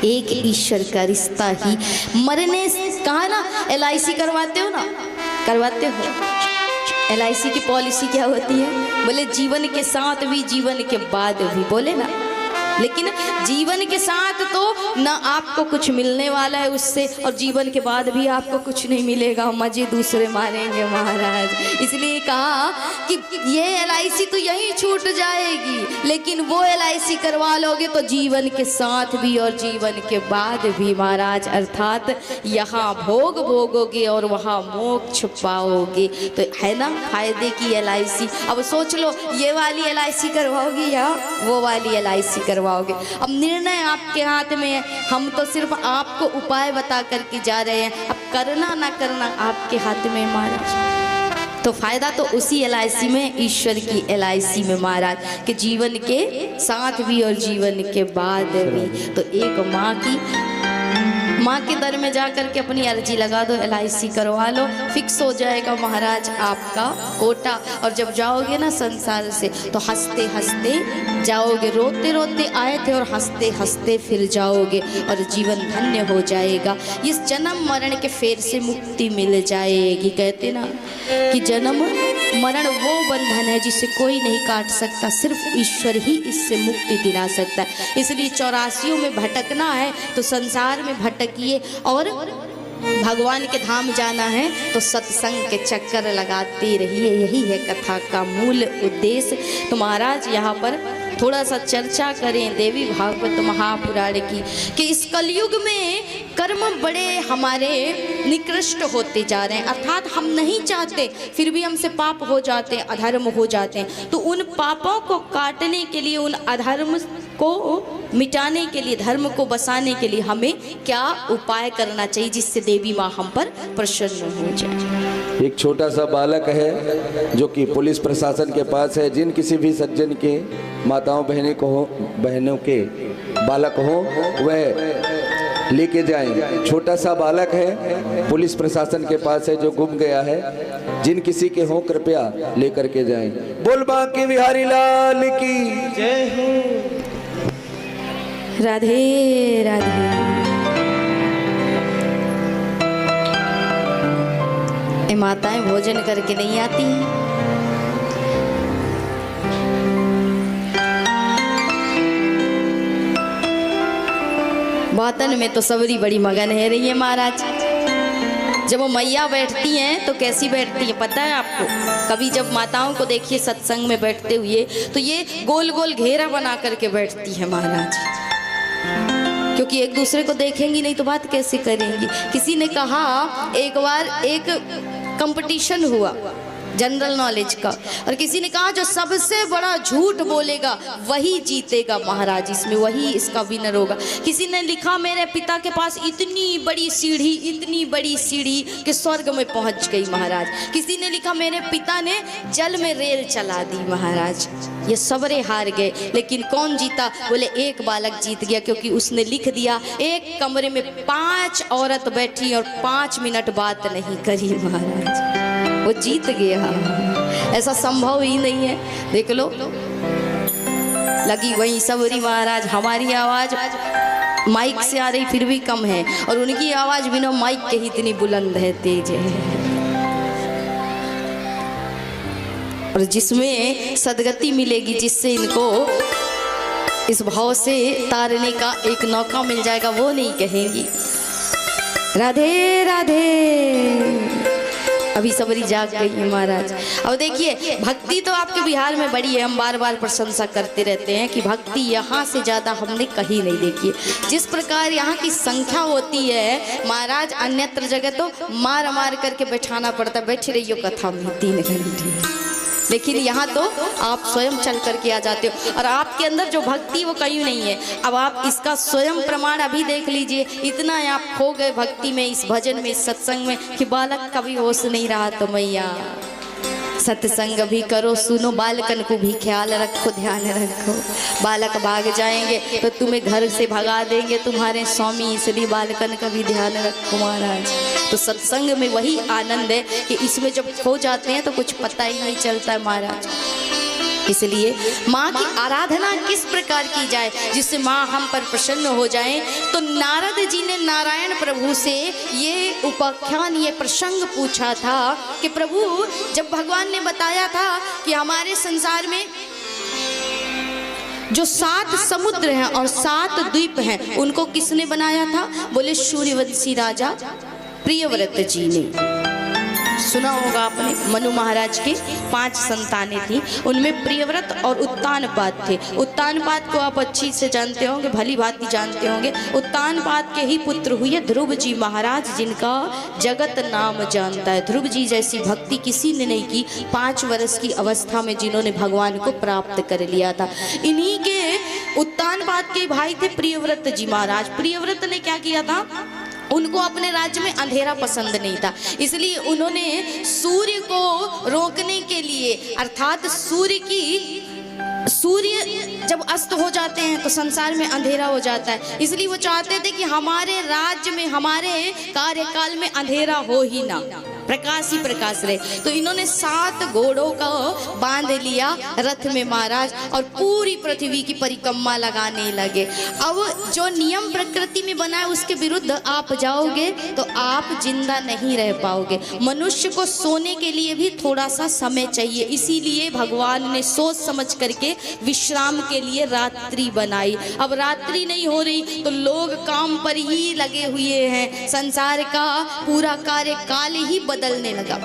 एक ईश्वर का रिश्ता ही, मरने कहा ना LIC करवाते हो ना, करवाते हो, LIC की पॉलिसी क्या होती है, बोले जीवन के साथ भी जीवन के बाद भी, बोले ना, लेकिन जीवन के साथ तो ना आपको कुछ मिलने वाला है उससे, और जीवन के बाद भी आपको कुछ नहीं मिलेगा, मजे दूसरे मारेंगे महाराज, इसलिए कहा कि ये LIC तो यहीं छूट जाएगी, लेकिन वो LIC करवा लोगे तो जीवन के साथ भी और जीवन के बाद भी महाराज, अर्थात यहाँ भोग भोगोगे और वहाँ मोक्ष पाओगे, तो है ना फायदे की LIC। अब सोच लो ये वाली LIC करवाओगे या वो वाली LIC करवाओगे, अब निर्णय आपके हाथ में है, हम तो सिर्फ आपको उपाय बता करके जा रहे हैं, अब करना ना करना आपके हाथ में महाराज। तो फायदा तो उसी LIC में, ईश्वर की LIC में महाराज, कि जीवन के साथ भी और जीवन के बाद भी। तो एक माँ के दर में जा कर के अपनी अर्जी लगा दो, LIC करवा लो, फिक्स हो जाएगा महाराज आपका कोटा, और जब जाओगे ना संसार से तो हंसते हंसते जाओगे, रोते रोते आए थे और हंसते हंसते फिर जाओगे, और जीवन धन्य हो जाएगा, इस जन्म मरण के फेर से मुक्ति मिल जाएगी। कहते ना कि जन्म मरण वो बंधन है जिसे कोई नहीं काट सकता, सिर्फ ईश्वर ही इससे मुक्ति दिला सकता है। इसलिए 84 में भटकना है तो संसार में भटकिए, और भगवान के धाम जाना है तो सत्संग के चक्कर लगाते रहिए, यही है कथा का मूल उद्देश्य। तो महाराज यहाँ पर थोड़ा सा चर्चा करें देवी भागवत महापुराण की, कि इस कलयुग में कर्म बड़े हमारे निकृष्ट होते जा रहे हैं। अर्थात हम नहीं चाहते फिर भी हमसे पाप हो जाते हैं, अधर्म हो जाते हैं। तो उन पापों को काटने के लिए, उन अधर्म को मिटाने के लिए, धर्म को बसाने के लिए हमें क्या उपाय करना चाहिए जिससे देवी माँ हम पर प्रसन्न हो जाए। एक छोटा सा बालक है जो कि पुलिस प्रशासन के पास है। जिन किसी भी सज्जन के माताओं बहनों के बालक हो वह लेके जाएं। छोटा सा बालक है, पुलिस प्रशासन के पास है, जो गुम गया है। जिन किसी के हो कृपया लेकर के जाएं। बोल बांके बिहारी लाल की जय हो। राधे राधे। ये माताएं भोजन करके नहीं आती हैं। बातन में तो सबरी बड़ी मगन है रही है महाराज। जब वो मैया बैठती हैं तो कैसी बैठती है पता है आपको? कभी जब माताओं को देखिए सत्संग में बैठते हुए तो ये गोल गोल घेरा बना करके बैठती है महाराज, क्योंकि एक दूसरे को देखेंगी नहीं तो बात कैसे करेंगी। किसी ने कहा एक बार एक कंपटीशन हुआ जनरल नॉलेज का, और किसी ने कहा जो सबसे बड़ा झूठ बोलेगा वही जीतेगा महाराज, इसमें वही इसका विनर होगा। किसी ने लिखा मेरे पिता के पास इतनी बड़ी सीढ़ी कि स्वर्ग में पहुंच गई महाराज। किसी ने लिखा मेरे पिता ने जल में रेल चला दी महाराज। ये सबरे हार गए, लेकिन कौन जीता? बोले एक बालक जीत गया, क्योंकि उसने लिख दिया एक कमरे में 5 औरत बैठी और 5 मिनट बात नहीं करी महाराज, वो जीत गया। ऐसा संभव ही नहीं है। देख लो, लगी वहीं सबरी महाराज। हमारी आवाज माइक से आ रही फिर भी कम है, और उनकी आवाज बिना माइक के ही इतनी बुलंद है, तेज है। और जिसमें सदगति मिलेगी, जिससे इनको इस भाव से तारने का एक नौका मिल जाएगा, वो नहीं कहेंगी राधे राधे। अभी सबरी जाग गई है महाराज। अब देखिए, भक्ति तो आपके बिहार में बड़ी है, हम बार बार प्रशंसा करते रहते हैं कि भक्ति यहाँ से ज़्यादा हमने कहीं नहीं देखी है। जिस प्रकार यहाँ की संख्या होती है महाराज, अन्यत्र जगह तो मार मार करके बैठाना पड़ता है, बैठे रहियो कथा में 3 घंटे, लेकिन यहाँ तो आप स्वयं चल करके आ जाते हो, और आपके अंदर जो भक्ति वो कहीं नहीं है। अब आप इसका स्वयं प्रमाण अभी देख लीजिए। इतना आप खो गए भक्ति में, इस भजन में, इस सत्संग में, कि बालक का भी होश नहीं रहा। तो मैया सत्संग भी करो, सुनो, बालकन को भी ख्याल रखो, ध्यान रखो। बालक भाग जाएंगे तो तुम्हें घर से भगा देंगे तुम्हारे स्वामी, इसलिए बालकन का भी ध्यान रखो महाराज। तो सत्संग में वही आनंद है कि इसमें जब खो जाते हैं तो कुछ पता ही नहीं चलता है महाराज। इसलिए माँ की आराधना किस प्रकार की जाए जिससे माँ हम पर प्रसन्न हो जाए? तो नारद जी ने नारायण प्रभु से ये उपाख्यान, ये प्रसंग पूछा था कि प्रभु, जब भगवान ने बताया था कि हमारे संसार में जो 7 समुद्र हैं और 7 द्वीप हैं, उनको किसने बनाया था? बोले सूर्यवंशी राजा प्रियव्रत जी ने। सुना होगा आपने, मनु महाराज के 5 संतानें थी, उनमें प्रियव्रत और उत्तानपाद थे। उत्तानपाद को आप अच्छी से जानते होंगे, भली भांति जानते होंगे। उत्तानपाद के ही पुत्र हुए ध्रुव जी महाराज, जिनका जगत नाम जानता है। ध्रुव जी जैसी भक्ति किसी ने नहीं की 5 वर्ष की अवस्था में, जिन्होंने भगवान को प्राप्त कर लिया था। इन्हीं के उत्तानपाद के भाई थे प्रियव्रत जी महाराज। प्रियव्रत ने क्या किया था? उनको अपने राज्य में अंधेरा पसंद नहीं था, इसलिए उन्होंने सूर्य को रोकने के लिए, अर्थात सूर्य जब अस्त हो जाते हैं तो संसार में अंधेरा हो जाता है, इसलिए वो चाहते थे कि हमारे राज्य में, हमारे कार्यकाल में अंधेरा हो ही ना, प्रकाश ही प्रकाश रहे। तो इन्होंने 7 घोड़ों का बांध लिया रथ में महाराज, और पूरी पृथ्वी की परिक्रमा लगाने लगे। अब जो नियम प्रकृति में बना है उसके विरुद्ध आप जाओगे तो आप जिंदा नहीं रह पाओगे। मनुष्य को सोने के लिए भी थोड़ा सा समय चाहिए, इसीलिए भगवान ने सोच समझ करके विश्राम के लिए रात्रि बनाई। अब रात्रि नहीं हो रही तो लोग काम पर ही लगे हुए हैं, संसार का पूरा कार्यकाल ही बदलने लगा।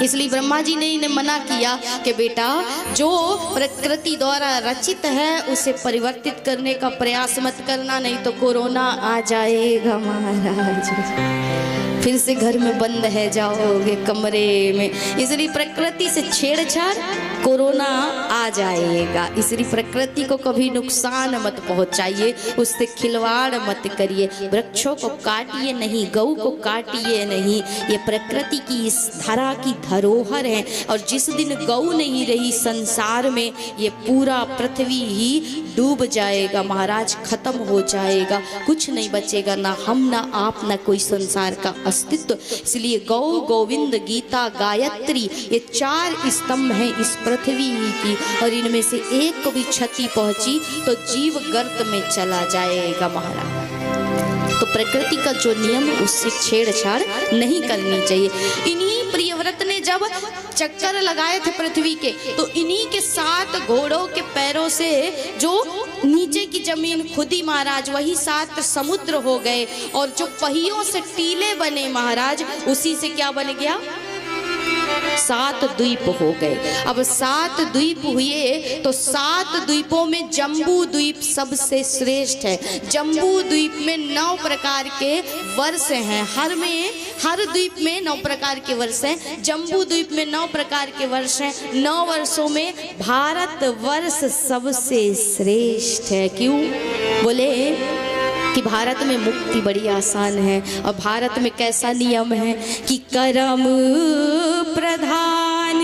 इसलिए ब्रह्मा जी ने इन्हें मना किया कि बेटा जो प्रकृति द्वारा रचित है उसे परिवर्तित करने का प्रयास मत करना, नहीं तो कोरोना आ जाएगा महाराज, फिर से घर में बंद है जाओगे कमरे में। इसलिए प्रकृति से छेड़छाड़ कोरोना आ जाएगा। इसलिए प्रकृति को कभी नुकसान मत पहुंचाइए, उससे खिलवाड़ मत करिए। वृक्षों को काटिए नहीं, गऊ को काटिए नहीं। ये प्रकृति की इस धरा की धरोहर है, और जिस दिन गऊ नहीं रही संसार में, ये पूरा पृथ्वी ही डूब जाएगा महाराज, खत्म हो जाएगा, कुछ नहीं बचेगा, ना हम ना आप ना कोई संसार का अस्तित्व। इसलिए गौ, गोविंद, गीता, गायत्री, ये 4 स्तंभ हैं इस पृथ्वी की, और इनमें से एक को भी क्षति पहुंची तो जीव गर्त में चला जाएगा महाराज। तो प्रकृति का जो नियम उससे छेड़छाड़ नहीं करनी चाहिए। इन्हीं प्रियव्रत ने जब चक्कर लगाए थे पृथ्वी के, तो इन्हीं के 7 घोड़ों के पैरों से जो नीचे की जमीन खुदी महाराज, वही 7 समुद्र हो गए, और जो पहियों से टीले बने महाराज, उसी से क्या बन गया, 7 द्वीप हो गए। अब 7 द्वीप हुए तो 7 द्वीपों में जम्बू द्वीप सबसे श्रेष्ठ है। जम्बू द्वीप में 9 प्रकार के वर्ष हैं, हर द्वीप में 9 प्रकार के वर्ष हैं। जम्बू द्वीप में 9 प्रकार के वर्ष हैं। 9 वर्षों में भारत वर्ष सबसे श्रेष्ठ है। क्यों? बोले कि भारत में मुक्ति बड़ी आसान है, और भारत में कैसा नियम है कि कर्म प्रधान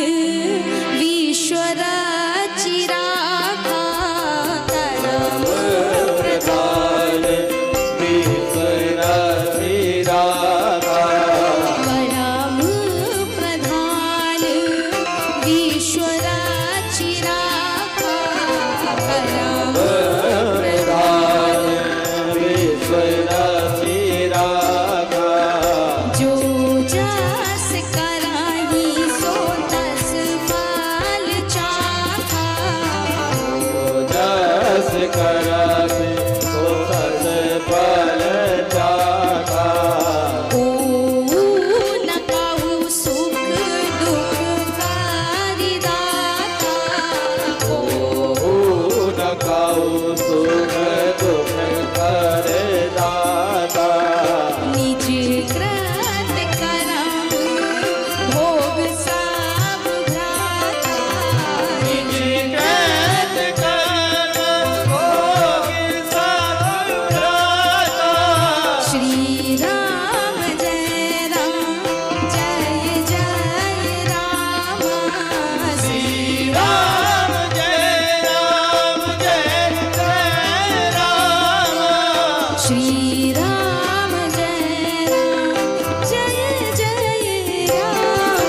विश्व रचिरा, कर्म प्रधान विश्व रचिरा, कर्म प्रधान विश्व रचिरा, कर्म प्रधान जो जस कराही सो तस फल चाखा, जस कराही सो तस फल चाखा। ओ न कहु सुख दुख कारिदाता, ओ न कहु सुख दुख कारिदाता। निज कृत करम भोग सब भ्राता, निज कृत करम भोग सब भ्राता। श्री राम जय राम जय जय राम, श्री राम जय राम जय जय राम, श्री राम जय राम जय जय राम।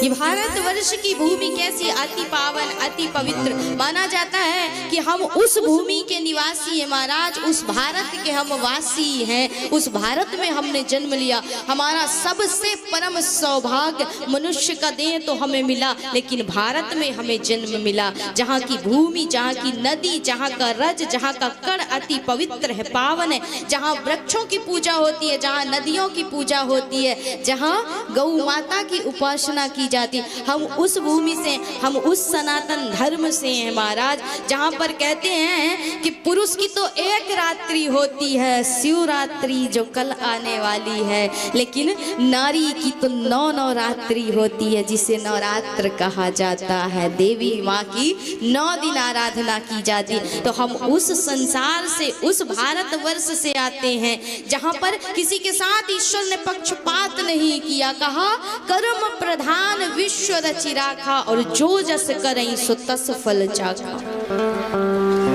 ये भारतवर्ष की भूमि कैसी अति पावन अति पवित्र माना जाता है कि हम उस भूमि के निवासी हैं महाराज, उस भारत के हम वासी हैं, उस भारत में हमने जन्म लिया। हमारा सबसे परम सौभाग्य मनुष्य का देह तो हमें मिला, लेकिन भारत में हमें जन्म मिला, जहाँ की भूमि, जहाँ की नदी, जहाँ का रज, जहाँ का कण अति पवित्र है, पावन है, जहाँ वृक्षों की पूजा होती है, जहाँ नदियों की पूजा होती है, जहाँ गौ माता की उपासना की जाती है। हम उस भूमि से, हम उस सनातन धर्म से हैं महाराज, जहाँ पर कहते हैं कि पुरुष की तो एक रात्रि होती है, शिवरात्रि जो कल आने वाली है, लेकिन नारी की तो 9 रात्रि होती है, जिसे नवरात्र कहा जाता है। देवी माँ की 9 दिन आराधना की जाती। तो हम उस संसार से, उस भारतवर्ष से आते हैं, जहाँ पर किसी के साथ ईश्वर ने पक्षपात नहीं किया। कहा कर्म प्रधान विश्व रचि राखा, और जो जस करई सो तस फल चाखा।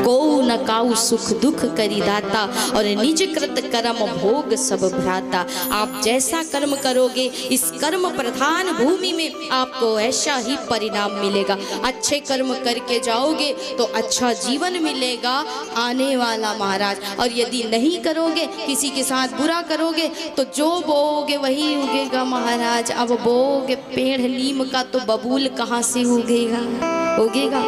को न काऊ सुख दुख करी दाता, और निज कृत कर्म भोग सब भ्राता। आप जैसा कर्म करोगे इस कर्म प्रधान भूमि में आपको ऐसा ही परिणाम मिलेगा। अच्छे कर्म करके जाओगे तो अच्छा जीवन मिलेगा आने वाला महाराज, और यदि नहीं करोगे, किसी के साथ बुरा करोगे, तो जो बोओगे वही उगेगा महाराज। अब बोओगे पेड़ नीम का तो बबूल कहाँ से उगेगा। उगेगा।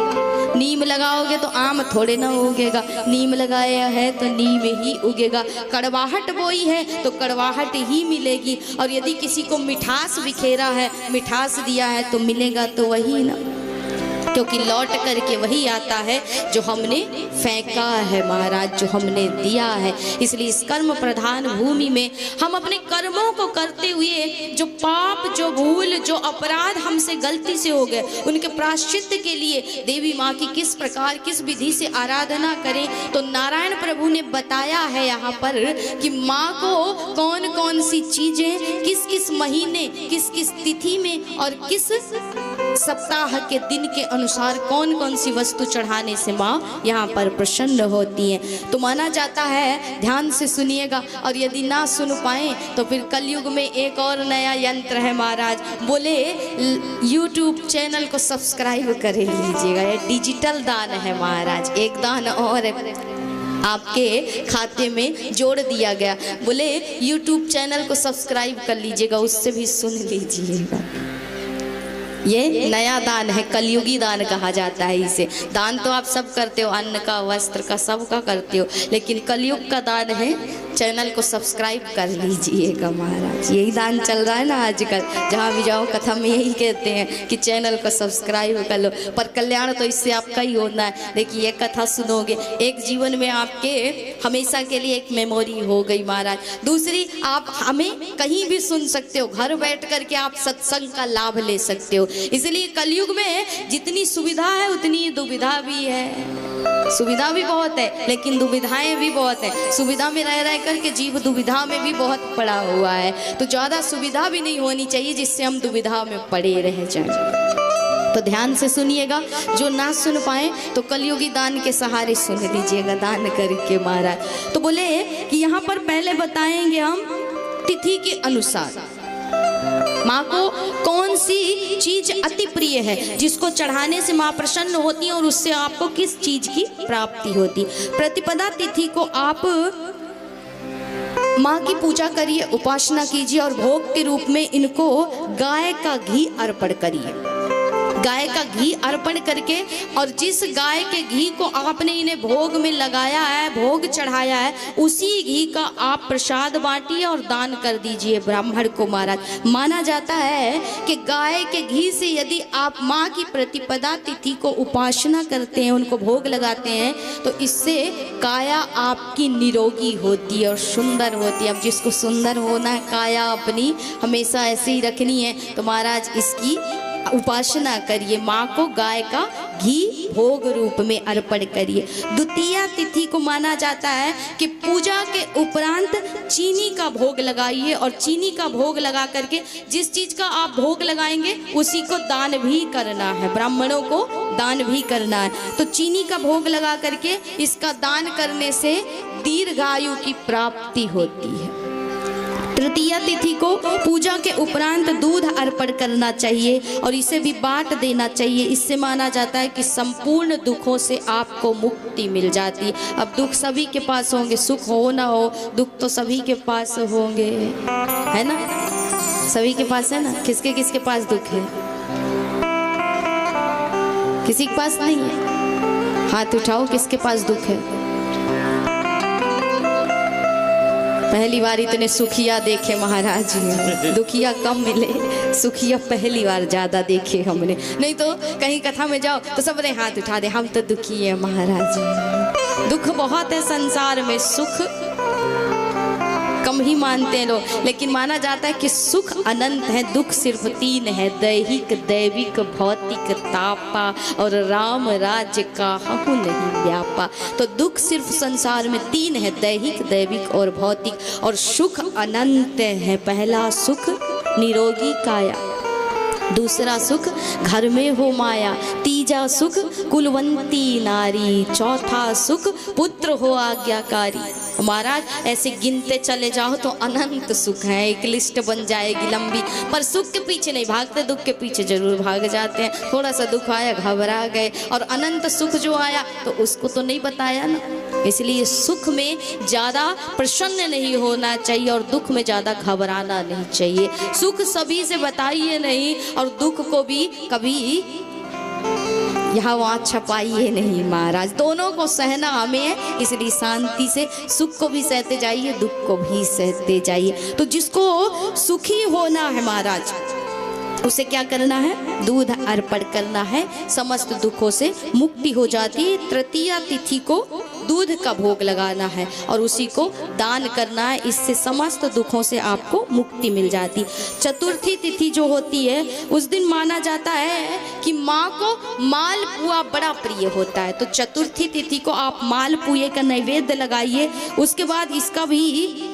नीम लगाओगे तो आम थोड़े ना उगेगा, नीम लगाया है तो नीम ही उगेगा। कड़वाहट बोई है तो कड़वाहट ही मिलेगी। और यदि किसी को मिठास बिखेरा है, मिठास दिया है तो मिलेगा तो वही ना, क्योंकि लौट करके वही आता है जो हमने फेंका है महाराज, जो हमने दिया है। इसलिए इस कर्म प्रधान भूमि में हम अपने कर्मों को करते हुए जो पाप, जो भूल, जो अपराध हमसे गलती से हो गए, उनके प्रायश्चित के लिए देवी माँ की किस प्रकार, किस विधि से आराधना करें, तो नारायण प्रभु ने बताया है यहाँ पर कि माँ को कौन कौन सी चीजें किस किस महीने, किस किस तिथि में और किस सप्ताह के दिन के अनुसार कौन कौन सी वस्तु चढ़ाने से माँ यहाँ पर प्रसन्न होती है। तो माना जाता है, ध्यान से सुनिएगा, और यदि ना सुन पाए तो फिर कलयुग में एक और नया यंत्र है महाराज। बोले YouTube चैनल को सब्सक्राइब कर लीजिएगा, ये डिजिटल दान है महाराज। एक दान और आपके खाते में जोड़ दिया गया। बोले YouTube चैनल को सब्सक्राइब कर लीजिएगा, उससे भी सुन लीजिएगा। ये नया दान है, कलयुगी दान कहा जाता है इसे। दान तो आप सब करते हो, अन्न का, वस्त्र का, सब का करते हो, लेकिन कलयुग का दान है चैनल को सब्सक्राइब कर लीजिएगा महाराज। यही दान चल रहा है ना आजकल, जहाँ भी जाओ कथा में यही कहते हैं कि चैनल को सब्सक्राइब कर लो। पर कल्याण तो इससे आपका ही होना है। देखिए ये कथा सुनोगे, एक जीवन में आपके हमेशा के लिए एक मेमोरी हो गई महाराज। दूसरी, आप हमें कहीं भी सुन सकते हो, घर बैठ करके आप सत्संग का लाभ ले सकते हो। इसलिए कलयुग में जितनी सुविधा है उतनी दुविधा भी है। सुविधा भी बहुत है लेकिन दुविधाएं भी बहुत है। सुविधा में रह रह करके जीव दुविधा में भी बहुत पड़ा हुआ है। तो ज़्यादा सुविधा भी नहीं होनी चाहिए जिससे हम दुविधा में पड़े रह जाएं। तो ध्यान से सुनिएगा, जो ना सुन पाए तो कलयुगी दान के सहारे सुन लीजिएगा, दान करके महाराज। तो बोले कि यहाँ पर पहले बताएंगे हम तिथि के अनुसार माँ को कौन सी चीज अति प्रिय है, जिसको चढ़ाने से माँ प्रसन्न होती है और उससे आपको किस चीज की प्राप्ति होती। प्रतिपदा तिथि को आप माँ की पूजा करिए, उपासना कीजिए और भोग के रूप में इनको गाय का घी अर्पण करिए। गाय का घी अर्पण करके, और जिस गाय के घी को आपने इन्हें भोग में लगाया है, भोग चढ़ाया है, उसी घी का आप प्रसाद बांटिए और दान कर दीजिए ब्राह्मण को महाराज। माना जाता है कि गाय के घी से यदि आप माँ की प्रतिपदा तिथि को उपासना करते हैं, उनको भोग लगाते हैं, तो इससे काया आपकी निरोगी होती है और सुंदर होती है। अब जिसको सुंदर होना है, काया अपनी हमेशा ऐसे ही रखनी है, तो महाराज इसकी उपासना करिए। माँ को गाय का घी भोग रूप में अर्पण करिए। द्वितीया तिथि को माना जाता है कि पूजा के उपरांत चीनी का भोग लगाइए, और चीनी का भोग लगा करके जिस चीज का आप भोग लगाएंगे उसी को दान भी करना है, ब्राह्मणों को दान भी करना है। तो चीनी का भोग लगा करके इसका दान करने से दीर्घायु की प्राप्ति होती है। तृतीया तिथि को पूजा के उपरांत दूध अर्पण करना चाहिए और इसे भी बांट देना चाहिए। इससे माना जाता है कि संपूर्ण दुखों से आपको मुक्ति मिल जाती है। अब दुख सभी के पास होंगे, सुख हो ना हो, दुख तो सभी के पास होंगे, है ना? सभी के पास है ना? किसके किसके पास दुख है? किसी के पास नहीं है? हाथ उठाओ, किसके पास दुख है? पहली बार इतने सुखिया देखे महाराज, दुखिया कम मिले, सुखिया पहली बार ज्यादा देखे हमने। नहीं तो कहीं कथा में जाओ तो सबने हाथ उठा दे, हम तो दुखी है महाराज। दुख बहुत है संसार में, सुख कम ही मानते हैं लोग, लेकिन माना जाता है कि सुख अनंत है। दुख सिर्फ तीन है, दैहिक, दैविक, भौतिक, तापा, और राम राज्य का हहु नहीं व्यापा। तो दुख सिर्फ संसार में तीन है, दैहिक, दैविक और भौतिक, और सुख अनंत है। पहला सुख निरोगी काया, दूसरा सुख घर में हो माया, तीजा सुख कुलवंती नारी, चौथा सुख पुत्र हो आज्ञाकारी। महाराज ऐसे गिनते चले जाओ तो अनंत सुख है, एक लिस्ट बन जाएगी लंबी। पर सुख के पीछे नहीं भागते, दुख के पीछे जरूर भाग जाते हैं। थोड़ा सा दुख आया घबरा गए, और अनंत सुख जो आया तो उसको तो नहीं बताया ना। इसलिए सुख में ज़्यादा प्रसन्न नहीं होना चाहिए और दुख में ज़्यादा घबराना नहीं चाहिए। सुख सभी से बताइए नहीं, और दुख को भी कभी यहाँ वहाँ छपाइए नहीं महाराज, दोनों को सहना हमें है, इसलिए शांति से सुख को भी सहते जाइए, दुख को भी सहते जाइए। तो जिसको सुखी होना है महाराज, उसे क्या करना है? दूध अर्पण करना है, समस्त दुखों से मुक्ति हो जाती है। तृतीया तिथि को दूध का भोग लगाना है और उसी को दान करना है, इससे समस्त दुखों से आपको मुक्ति मिल जाती। चतुर्थी तिथि जो होती है उस दिन माना जाता है कि माँ को मालपुआ बड़ा प्रिय होता है, तो चतुर्थी तिथि को आप मालपुए का नैवेद्य लगाइए। उसके बाद इसका भी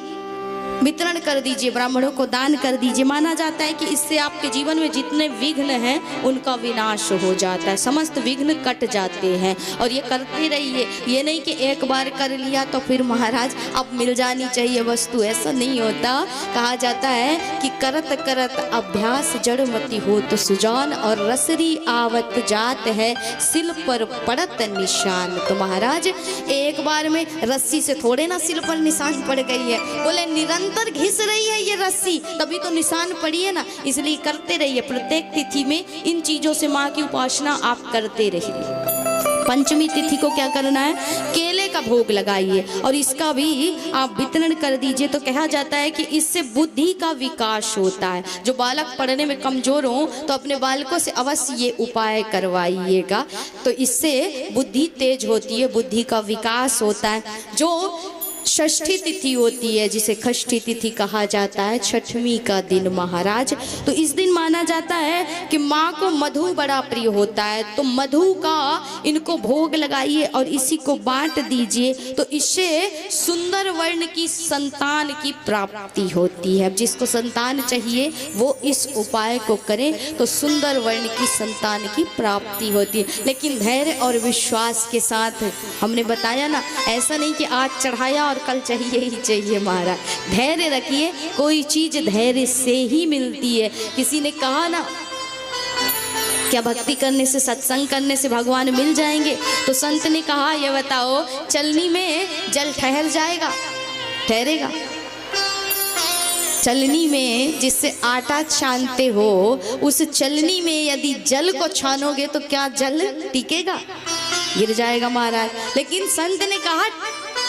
वितरण कर दीजिए, ब्राह्मणों को दान कर दीजिए। माना जाता है कि इससे आपके जीवन में जितने विघ्न हैं उनका विनाश हो जाता है, समस्त विघ्न कट जाते हैं। और ये करते रहिए, ये नहीं कि एक बार कर लिया तो फिर महाराज अब मिल जानी चाहिए वस्तु, ऐसा नहीं होता। कहा जाता है कि करत करत अभ्यास जड़मती हो तो सुजान, और रसरी आवत जात है सिल पर पड़त निशान। तो महाराज एक बार में रस्सी से थोड़े ना सिल पर निशान पड़ गई है, बोले निरंतर घिस रही है ये रस्सी, तभी तो निशान पड़ी है ना। इसलिए करते रहिए, प्रत्येक तिथि में इन चीजों से माँ की उपासना आप करते रहिए। पंचमी तिथि को क्या करना है? केले का भोग लगाइए और इसका भी आप वितरण कर दीजिए। तो कहा जाता है कि इससे बुद्धि का विकास होता है। जो बालक पढ़ने में कमजोर हो तो अपने बालकों से अवश्य ये उपाय करवाइएगा, तो इससे बुद्धि तेज होती है, बुद्धि का विकास होता है। जो षष्ठी तिथि होती है, जिसे षष्ठी तिथि कहा जाता है, छठवीं का दिन महाराज, तो इस दिन माना जाता है कि माँ को मधु बड़ा प्रिय होता है, तो मधु का इनको भोग लगाइए और इसी को बांट दीजिए। तो इससे सुंदर वर्ण की संतान की प्राप्ति होती है। अब जिसको संतान चाहिए वो इस उपाय को करे तो सुंदर वर्ण की संतान की प्राप्ति होती है। लेकिन धैर्य और विश्वास के साथ, हमने बताया ना, ऐसा नहीं कि आज चढ़ाया और कल चाहिए ही चाहिए महाराज। धैर्य रखिए, कोई चीज धैर्य से ही मिलती है। किसी ने कहा ना, क्या भक्ति करने से, सत्संग करने से भगवान मिल जाएंगे? तो संत ने कहा, ये बताओ, चलनी में जल ठहर जाएगा? ठहरेगा? चलनी में जिससे आटा छानते हो, उस चलनी में यदि जल को छानोगे तो क्या जल टिकेगा? गिर जाएगा महाराज। लेकिन संत ने कहा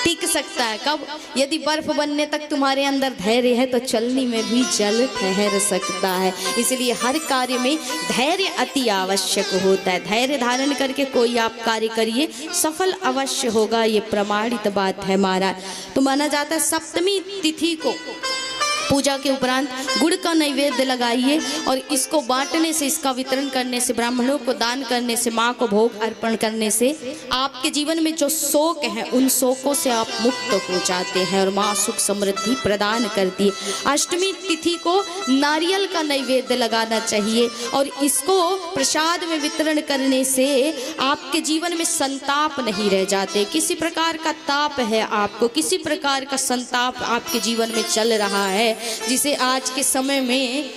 टिक सकता है। कब? यदि बर्फ बनने तक तुम्हारे अंदर धैर्य है तो चलनी में भी जल ठहर सकता है। इसलिए हर कार्य में धैर्य अति आवश्यक होता है। धैर्य धारण करके कोई आप कार्य करिए, सफल अवश्य होगा, ये प्रमाणित बात है महाराज। तो माना जाता है सप्तमी तिथि को पूजा के उपरांत गुड़ का नैवेद्य लगाइए और इसको बांटने से, इसका वितरण करने से, ब्राह्मणों को दान करने से, माँ को भोग अर्पण करने से आपके जीवन में जो शोक है उन शोकों से आप मुक्त हो जाते हैं और माँ सुख समृद्धि प्रदान करती है। अष्टमी तिथि को नारियल का नैवेद्य लगाना चाहिए और इसको प्रसाद में वितरण करने से आपके जीवन में संताप नहीं रह जाते। किसी प्रकार का ताप है आपको, किसी प्रकार का संताप आपके जीवन में चल रहा है, जिसे आज के समय में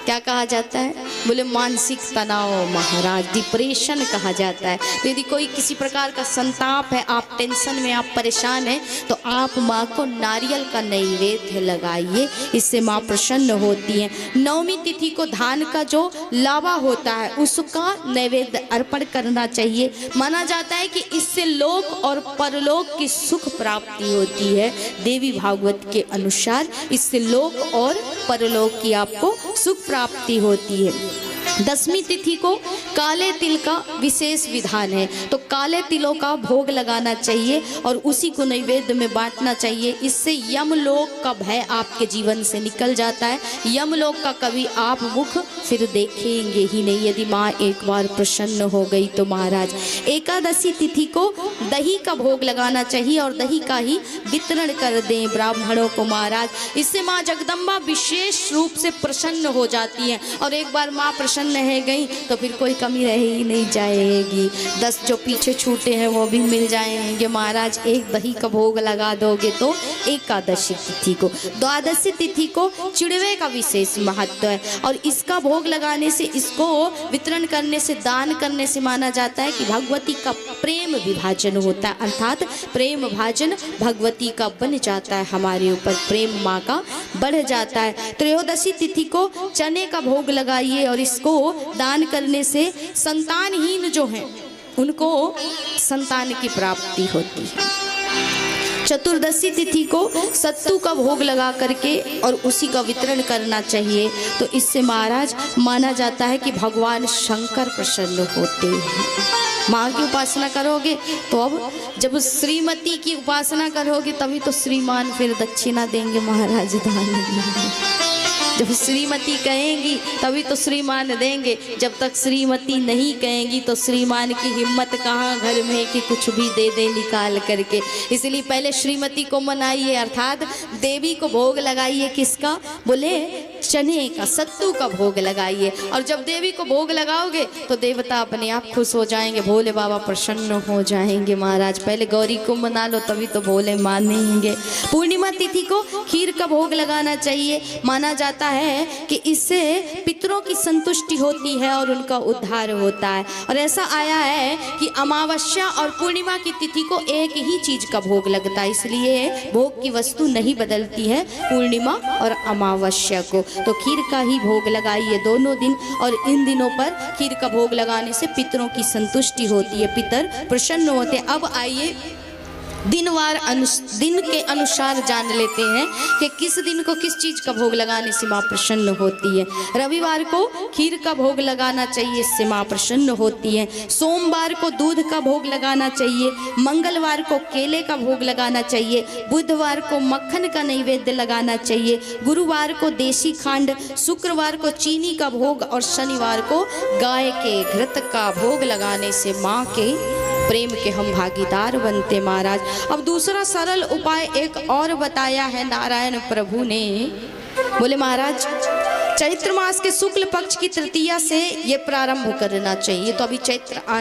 क्या कहा जाता है? बोले मानसिक तनाव महाराज, डिप्रेशन कहा जाता है। तो यदि कोई किसी प्रकार का संताप है, आप टेंशन में, आप परेशान हैं, तो आप माँ को नारियल का नैवेद्य लगाइए, इससे माँ प्रसन्न होती हैं। नवमी तिथि को धान का जो लावा होता है उसका नैवेद्य अर्पण करना चाहिए। माना जाता है कि इससे लोक और परलोक की सुख प्राप्ति होती है। देवी भागवत के अनुसार इससे लोक और परलोक की आपको सुख प्राप्ति होती है। दसवीं तिथि को काले तिल का विशेष विधान है, तो काले तिलों का भोग लगाना चाहिए और उसी को नैवेद्य में बांटना चाहिए। इससे यमलोक का भय आपके जीवन से निकल जाता है। यमलोक का कभी आप मुख फिर देखेंगे ही नहीं, यदि माँ एक बार प्रसन्न हो गई तो महाराज। एकादशी तिथि को दही का भोग लगाना चाहिए और दही का ही वितरण कर दें ब्राह्मणों को महाराज। इससे माँ जगदम्बा विशेष रूप से प्रसन्न हो जाती हैं और एक बार माँ प्रसन्न रह गई तो फिर कोई कमी रह ही नहीं जाएगी। 10 जो पीछे छूटे हैं वो भी मिल जाएंगे महाराज। एक दही का भोग लगा दोगे तो एकादशी तिथि को। द्वादशी तिथि को चिड़वे का विशेष महत्व है और इसका भोग लगाने से, इसको वितरण करने से, दान करने से माना जाता है कि भगवती का प्रेम विभाजन होता है, अर्थात प्रेम भाजन भगवती का बन जाता है, हमारे ऊपर प्रेम माँ का बढ़ जाता है। त्रयोदशी तिथि को चने का भोग लगाइए और इसको दान करने से संतानहीन जो हैं उनको संतान की प्राप्ति होती है। चतुर्दशी तिथि को सत्तू का भोग लगा करके और उसी का वितरण करना चाहिए। तो इससे महाराज माना जाता है कि भगवान शंकर प्रसन्न होते हैं। माँ की उपासना करोगे तो अब जब श्रीमती की उपासना करोगे तभी तो श्रीमान फिर दक्षिणा देंगे महाराज दान। जब श्रीमती कहेंगी तभी तो श्रीमान देंगे, जब तक श्रीमती नहीं कहेंगी तो श्रीमान की हिम्मत कहाँ घर में कि कुछ भी दे दे निकाल करके। इसलिए पहले श्रीमती को मनाइए, अर्थात देवी को भोग लगाइए। किसका? बोले चने का, सत्तू का भोग लगाइए। और जब देवी को भोग लगाओगे तो देवता अपने आप खुश हो जाएंगे, भोले बाबा प्रसन्न हो जाएंगे। महाराज पहले गौरी को मना लो तभी तो भोले मानेंगे। पूर्णिमा तिथि को खीर का भोग लगाना चाहिए। माना जाता है कि इससे पितरों की संतुष्टि होती है और उनका उद्धार होता है। और ऐसा आया है कि अमावस्या और पूर्णिमा की तिथि को एक ही चीज का भोग लगता है, इसलिए भोग की वस्तु नहीं बदलती है पूर्णिमा और अमावस्या को। तो खीर का ही भोग लगाइए दोनों दिन। और इन दिनों पर खीर का भोग लगाने से पितरों की संतुष्टि होती है, पितर प्रसन्न होते हैं। अब आइए दिन के अनुसार जान लेते हैं कि किस दिन को किस चीज का भोग लगाने से माँ प्रसन्न होती है। रविवार को खीर का भोग लगाना चाहिए, इससे माँ प्रसन्न होती है। सोमवार को दूध का भोग लगाना चाहिए। मंगलवार को केले का भोग लगाना चाहिए। बुधवार को मक्खन का नैवेद्य लगाना चाहिए। गुरुवार को देसी खांड, शुक्रवार को चीनी का भोग और शनिवार को गाय के घृत का भोग लगाने से माँ के प्रेम के हम भागीदार बनते। महाराज अब दूसरा सरल उपाय एक और बताया है नारायण प्रभु ने। बोले महाराज चैत्र मास के शुक्ल पक्ष की तृतीया से ये प्रारंभ करना चाहिए। तो अभी चैत्र आ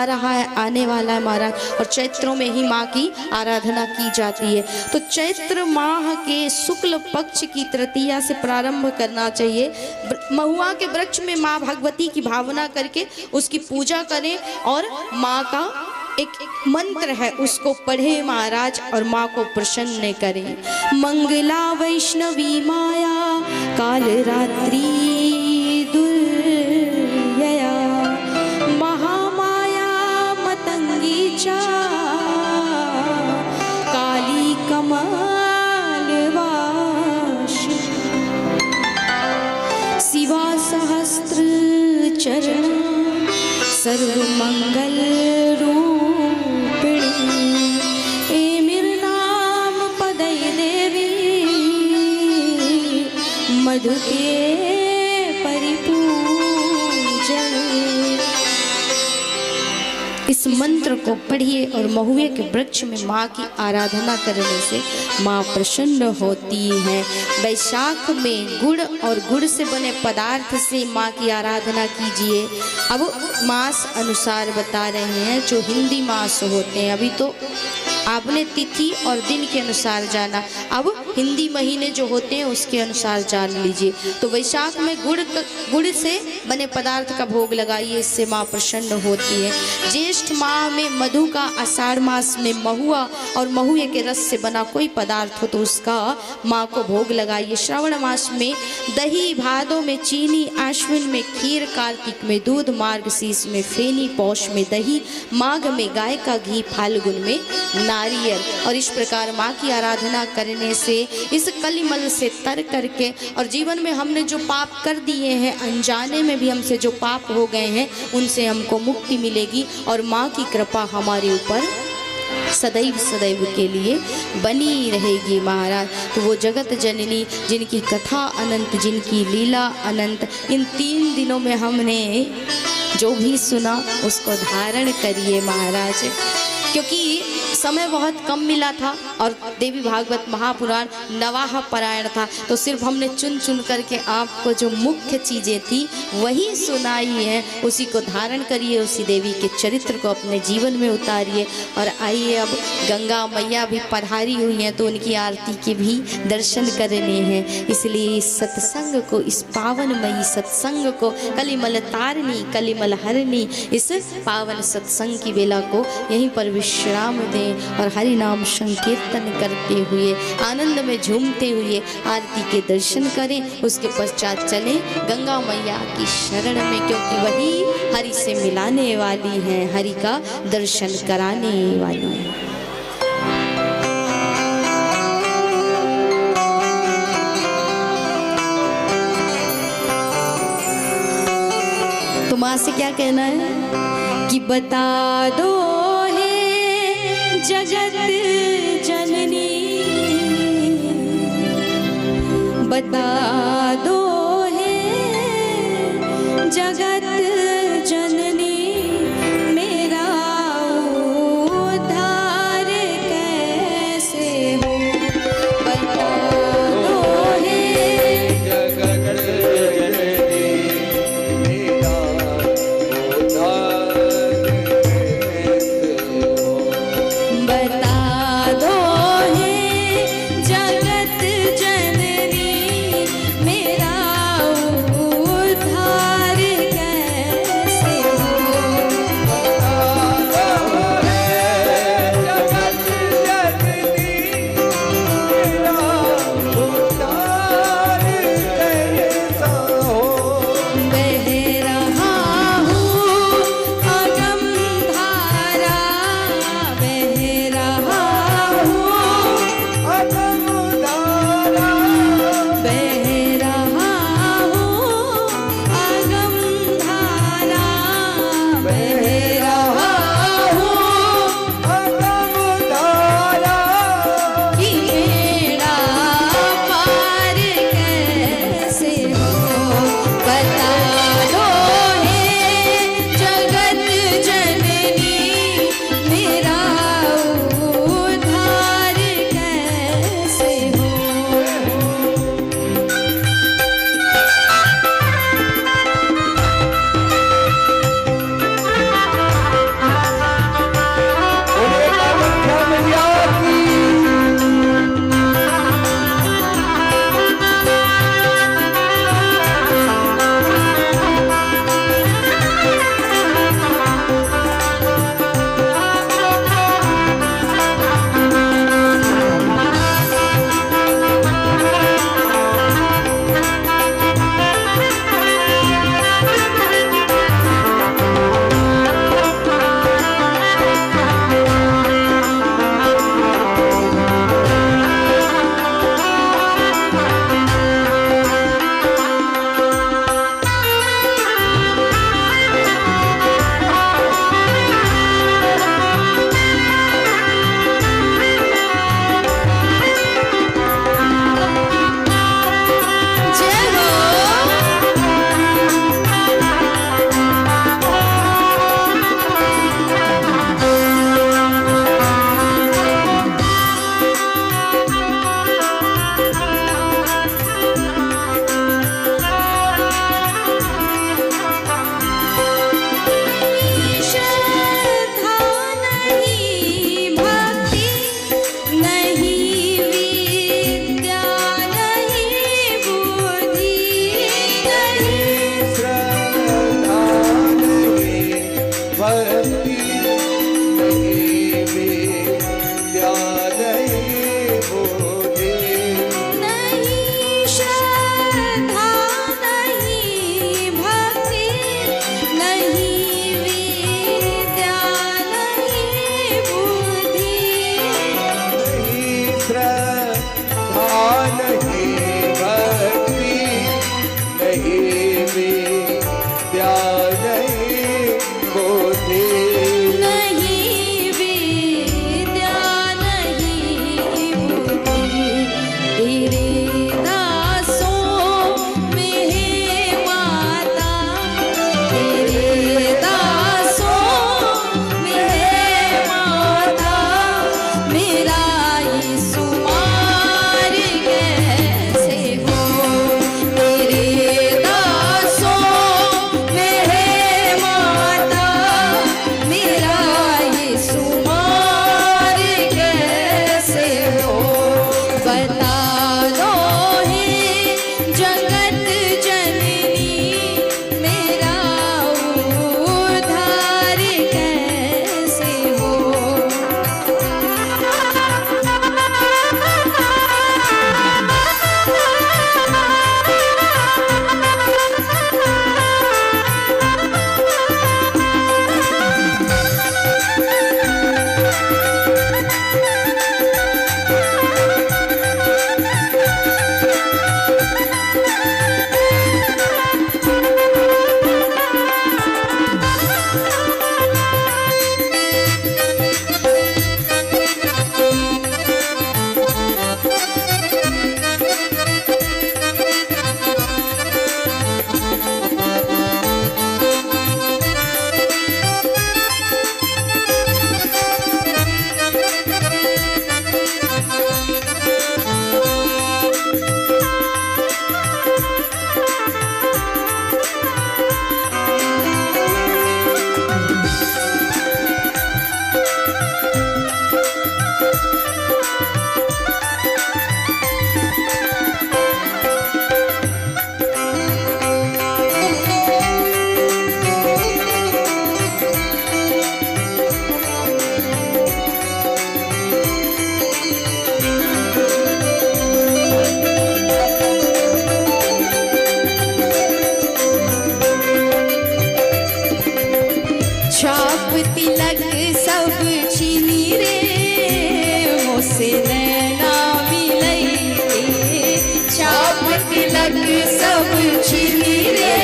रहा है, आने वाला है महाराज, और चैत्रों में ही माँ की आराधना की जाती है। तो चैत्र माह के शुक्ल पक्ष की तृतीया से प्रारंभ करना चाहिए। महुआ के वृक्ष में माँ भगवती की भावना करके उसकी पूजा करें और माँ का एक मंत्र है उसको पढ़े महाराज और माँ को प्रसन्न करें। मंगला वैष्णवी माया काल रात्रि दुर्यया महामाया मतंगी चा काली कमलवास शिवा सहस्त्र चरण सर्वमंगल मधु के परिपूजन। इस मंत्र को पढ़िए और महुए के वृक्ष में माँ की आराधना करने से माँ प्रसन्न होती है। वैशाख में गुड़ और गुड़ से बने पदार्थ से माँ की आराधना कीजिए। अब मास अनुसार बता रहे हैं जो हिंदी मास होते हैं। अभी तो आपने तिथि और दिन के अनुसार जाना, अब हिंदी महीने जो होते हैं उसके अनुसार जान लीजिए। तो वैशाख में गुड़ से बने पदार्थ का भोग लगाइए, इससे माँ प्रसन्न होती है। ज्येष्ठ माह में मधु का, आषाढ़ मास में महुआ और महुए के रस से बना कोई पदार्थ हो तो उसका माँ को भोग लगाइए। श्रावण मास में दही, भादों में चीनी, आश्विन में खीर, कार्तिक में दूध, मार्गशीर्ष में फेनी, पौष में दही, माघ में गाय का घी, फाल्गुन में नारियल। और इस प्रकार माँ की आराधना करने से इस कलिमल से तर करके और जीवन में हमने जो पाप कर दिए हैं, अनजाने में भी हमसे जो पाप हो गए हैं, उनसे हमको मुक्ति मिलेगी और माँ की कृपा हमारे ऊपर सदैव सदैव के लिए बनी रहेगी। महाराज तो वो जगत जननी जिनकी कथा अनंत, जिनकी लीला अनंत, इन 3 दिनों में हमने जो भी सुना उसको धारण करिए महाराज, क्योंकि समय बहुत कम मिला था और देवी भागवत महापुराण नवाह पारायण था। तो सिर्फ हमने चुन चुन करके आपको जो मुख्य चीज़ें थी वही सुनाई है, उसी को धारण करिए, उसी देवी के चरित्र को अपने जीवन में उतारिए। और आइए अब गंगा मैया भी पधारी हुई हैं तो उनकी आरती के भी दर्शन करने हैं। इसलिए इस सत्संग को, इस पावनमयी सत्संग को, कलिमल तारिणी कलिमल हरणी, इस पावन सत्संग की बेला को यहीं पर विश्राम दें। और हरि नाम संकीर्तन करते हुए आनंद में झूमते हुए आरती के दर्शन करें। उसके पश्चात चलें गंगा मैया की शरण में, क्योंकि वही हरि से मिलाने वाली हैं, हरि का दर्शन कराने वाली हैं। तो माँ से क्या कहना है कि बता दो हे जगत जननी, बता दो हे जगत जननी, मेरा उद्धार कैसे हो। बता दो हे जगत जननी, मेरा उद्धार कैसे हो। बता दो हे जगत जननी, मेरा उद्धार कैसे हो। बह रहा हूँ अगम धारा, बह रहा हूँ, बह रहा हूँ अगम धारा, बह रहा हूँ कि मेरा पार कैसे हो। बता दो हे जगत जननी, मेरा उद्धार कैसे हो। जय हो। श्रद्धा नहीं भक्ति नहीं विद्या नहीं बुद्धि नहीं, श्रद्धा नहीं भक्ति नहीं विद्या नहीं बुद्धि, नहीं श्रद्धा नहीं भक्ति नहीं विद्या नहीं बुद्धि, नहीं श्रद्धा नहीं भक्ति नहीं विद्या नहीं बुद्धि, नहीं विद्या नहीं बुद्धि। तेरे दासों में है माता, तेरे दासों में है माता, मेरा यीशु मार कैसे हो। तेरे दासों में है माता, मेरा यीशु मार कैसे हो। बता दो हे जगत जननी, मेरा उद्धार कैसे हो। मुझसे नैना मिलई के छाप तिलक सब छिनी रे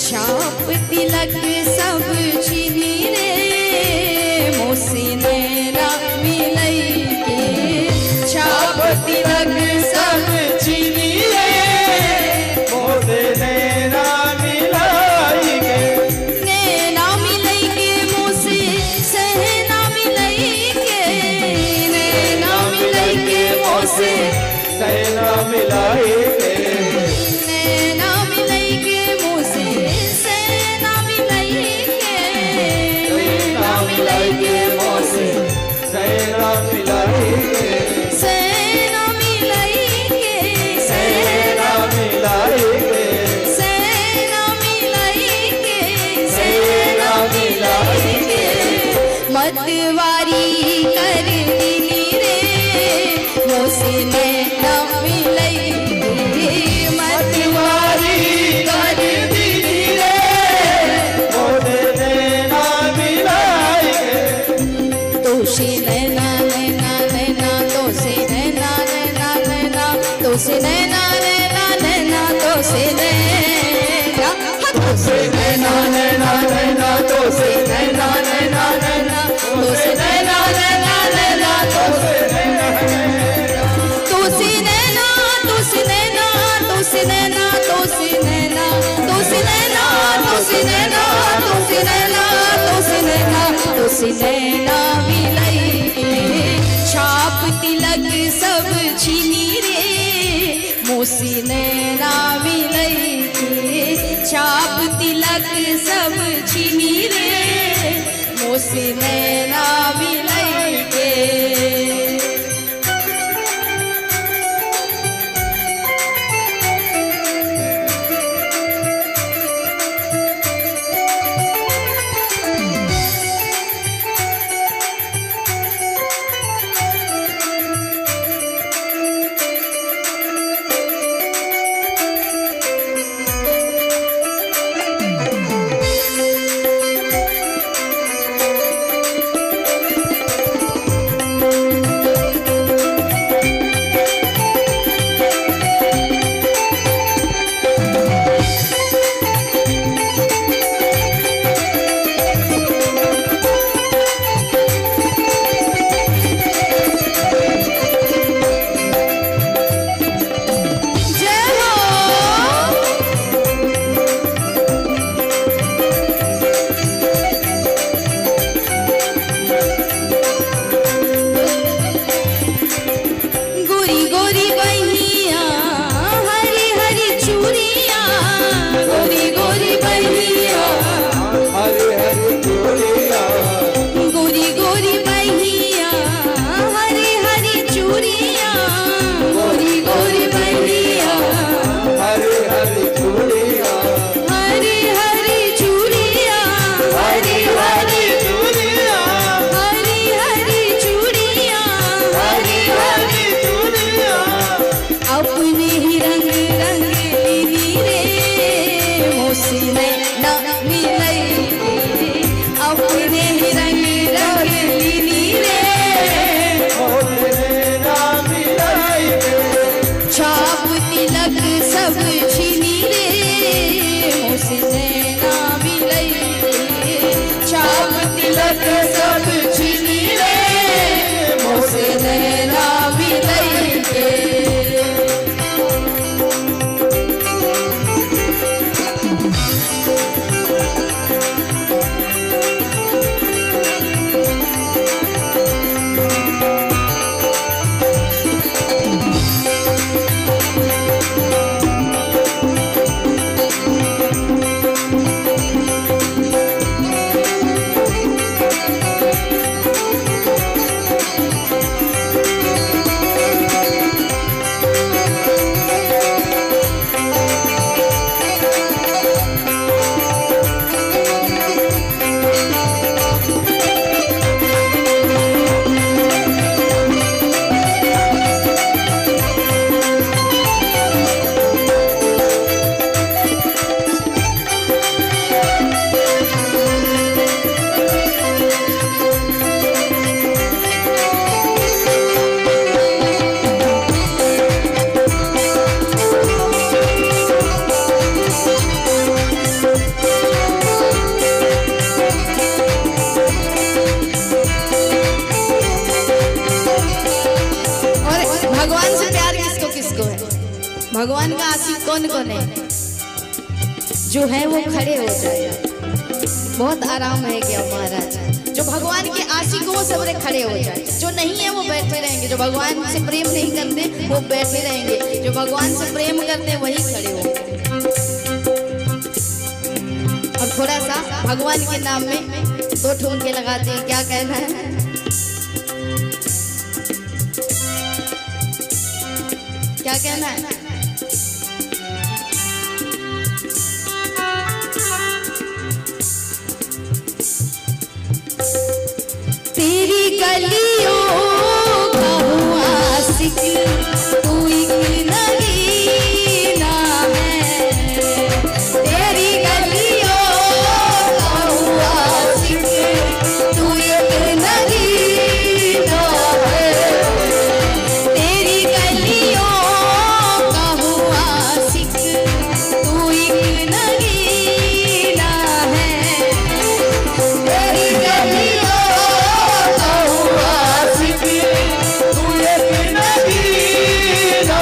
छाप तिलक सब छिनी रे मुझसे नैना मिलई के छाप तिलक सब छिनी रे नैना मिलई के मुझसे सहना मिलई के नैना मिलई के मुझसे सहना मिलाई नैना मिलई के मुझसे सहना मिलई के नैना मिलई के मुझसे सहना मिलाई सहना मिलई के सहना मिलाई सहना मिलई के सहना मिलई के मतवारी कर दिली रे मुझसे नैना मिलई के मतवारी कर दिली रे नैना मिलाई तो से नैना नैना नैना तो से नैना नैना नैना तो से नैना नैना नैना तो से नैना तो से नैना नैना नैना तो से नैना नैना नैना तो से नैना नैना नैना तो से तो से नैना तो से नैना तो से नैना तो से नैना तो से नैना तो से नैना तो से नैना तो से नैना तो से नैना मिलई के छाप तिलक सब छिनी रे मोसी नैना मिलई के छाप तिलक सब छिनी रे मोसी नैना मिलई के भगवान का आशिक कौन कौन है? जो है वो खड़े हो जाए। बहुत आराम है क्या महाराज? जो भगवान के आशिक हो वो सबरे खड़े हो जाए, जो नहीं है वो बैठे रहेंगे। जो भगवान से प्रेम नहीं करते वो बैठे रहेंगे, जो भगवान से प्रेम करते वही खड़े होंगे। और थोड़ा सा भगवान के नाम में दो ठुमके लगाते हैं। क्या कहना है? क्या कहना है? तेरी गलियों का हुआ आशिक तू एक नगीना है। तेरी गलियों का हुआ आशिक तू एक नगीना है। तेरी गलियों का हुआ आशिक तू एक नगीना है। तेरी गलियों तू एक नगीना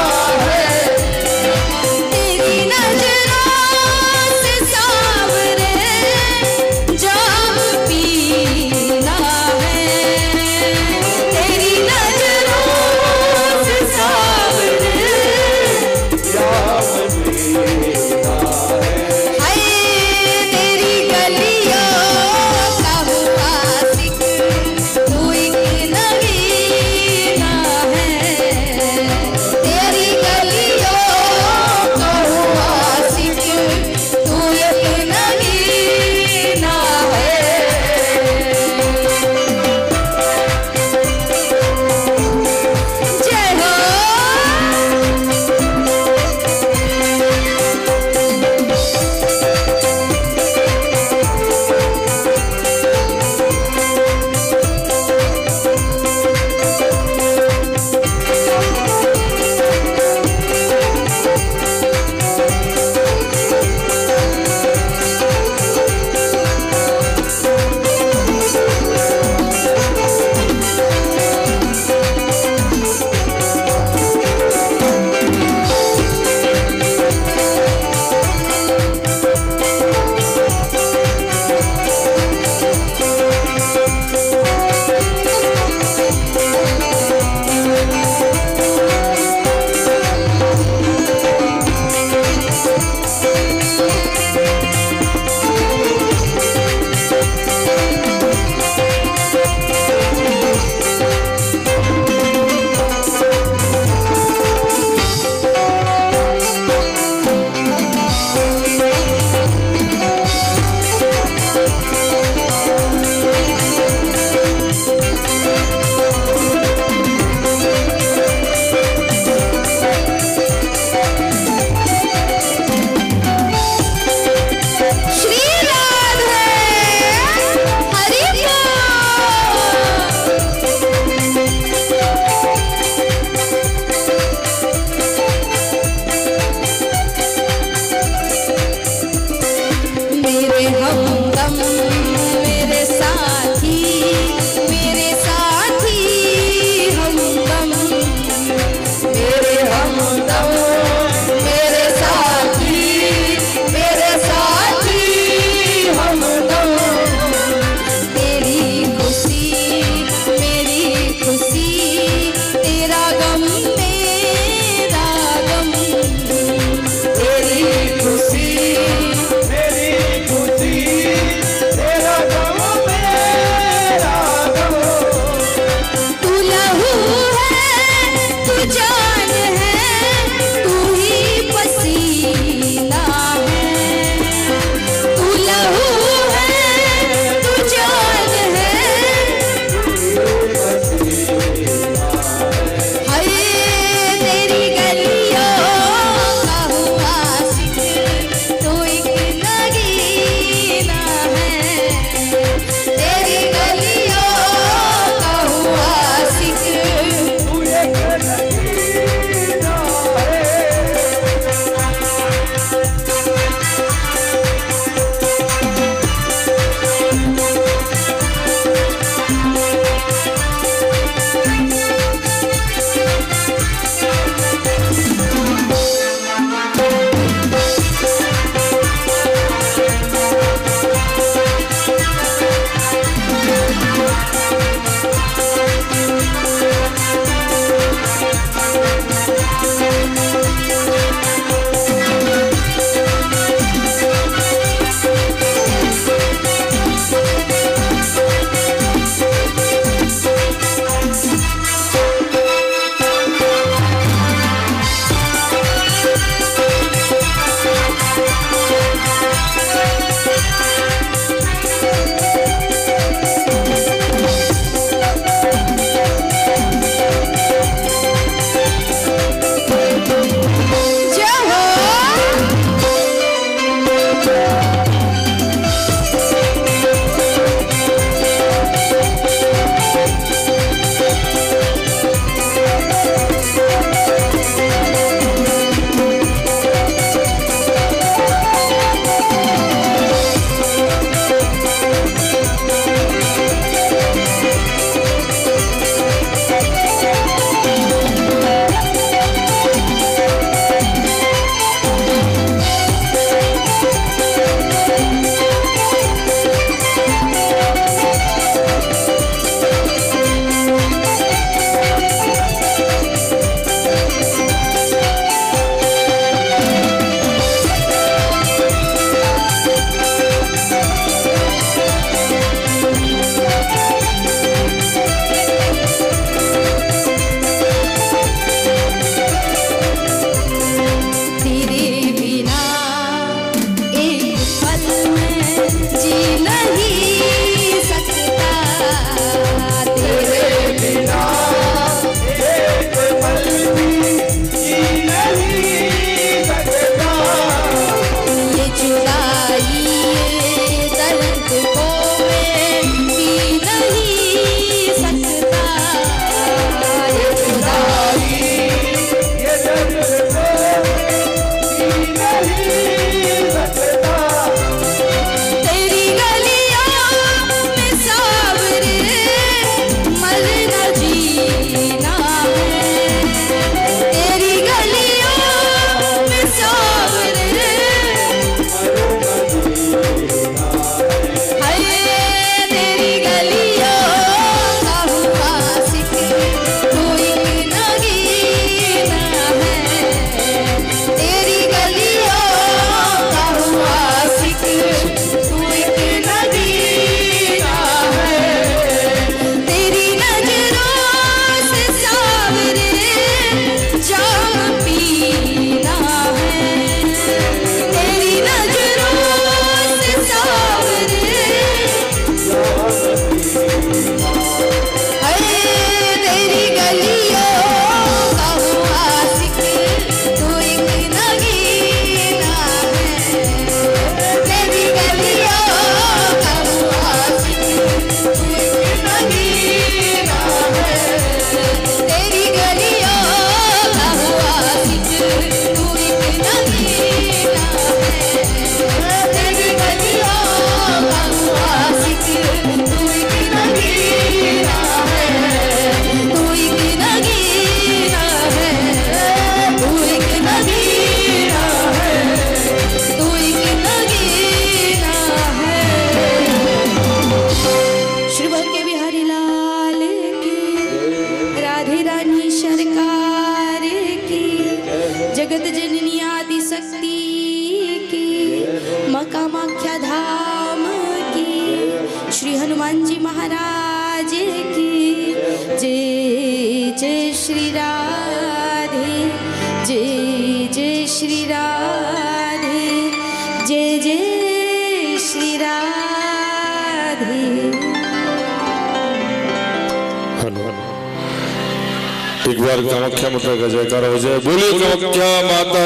एक बार कामाख्या माता का जयकारा हो जाए। बोलिए कामाख्या माता।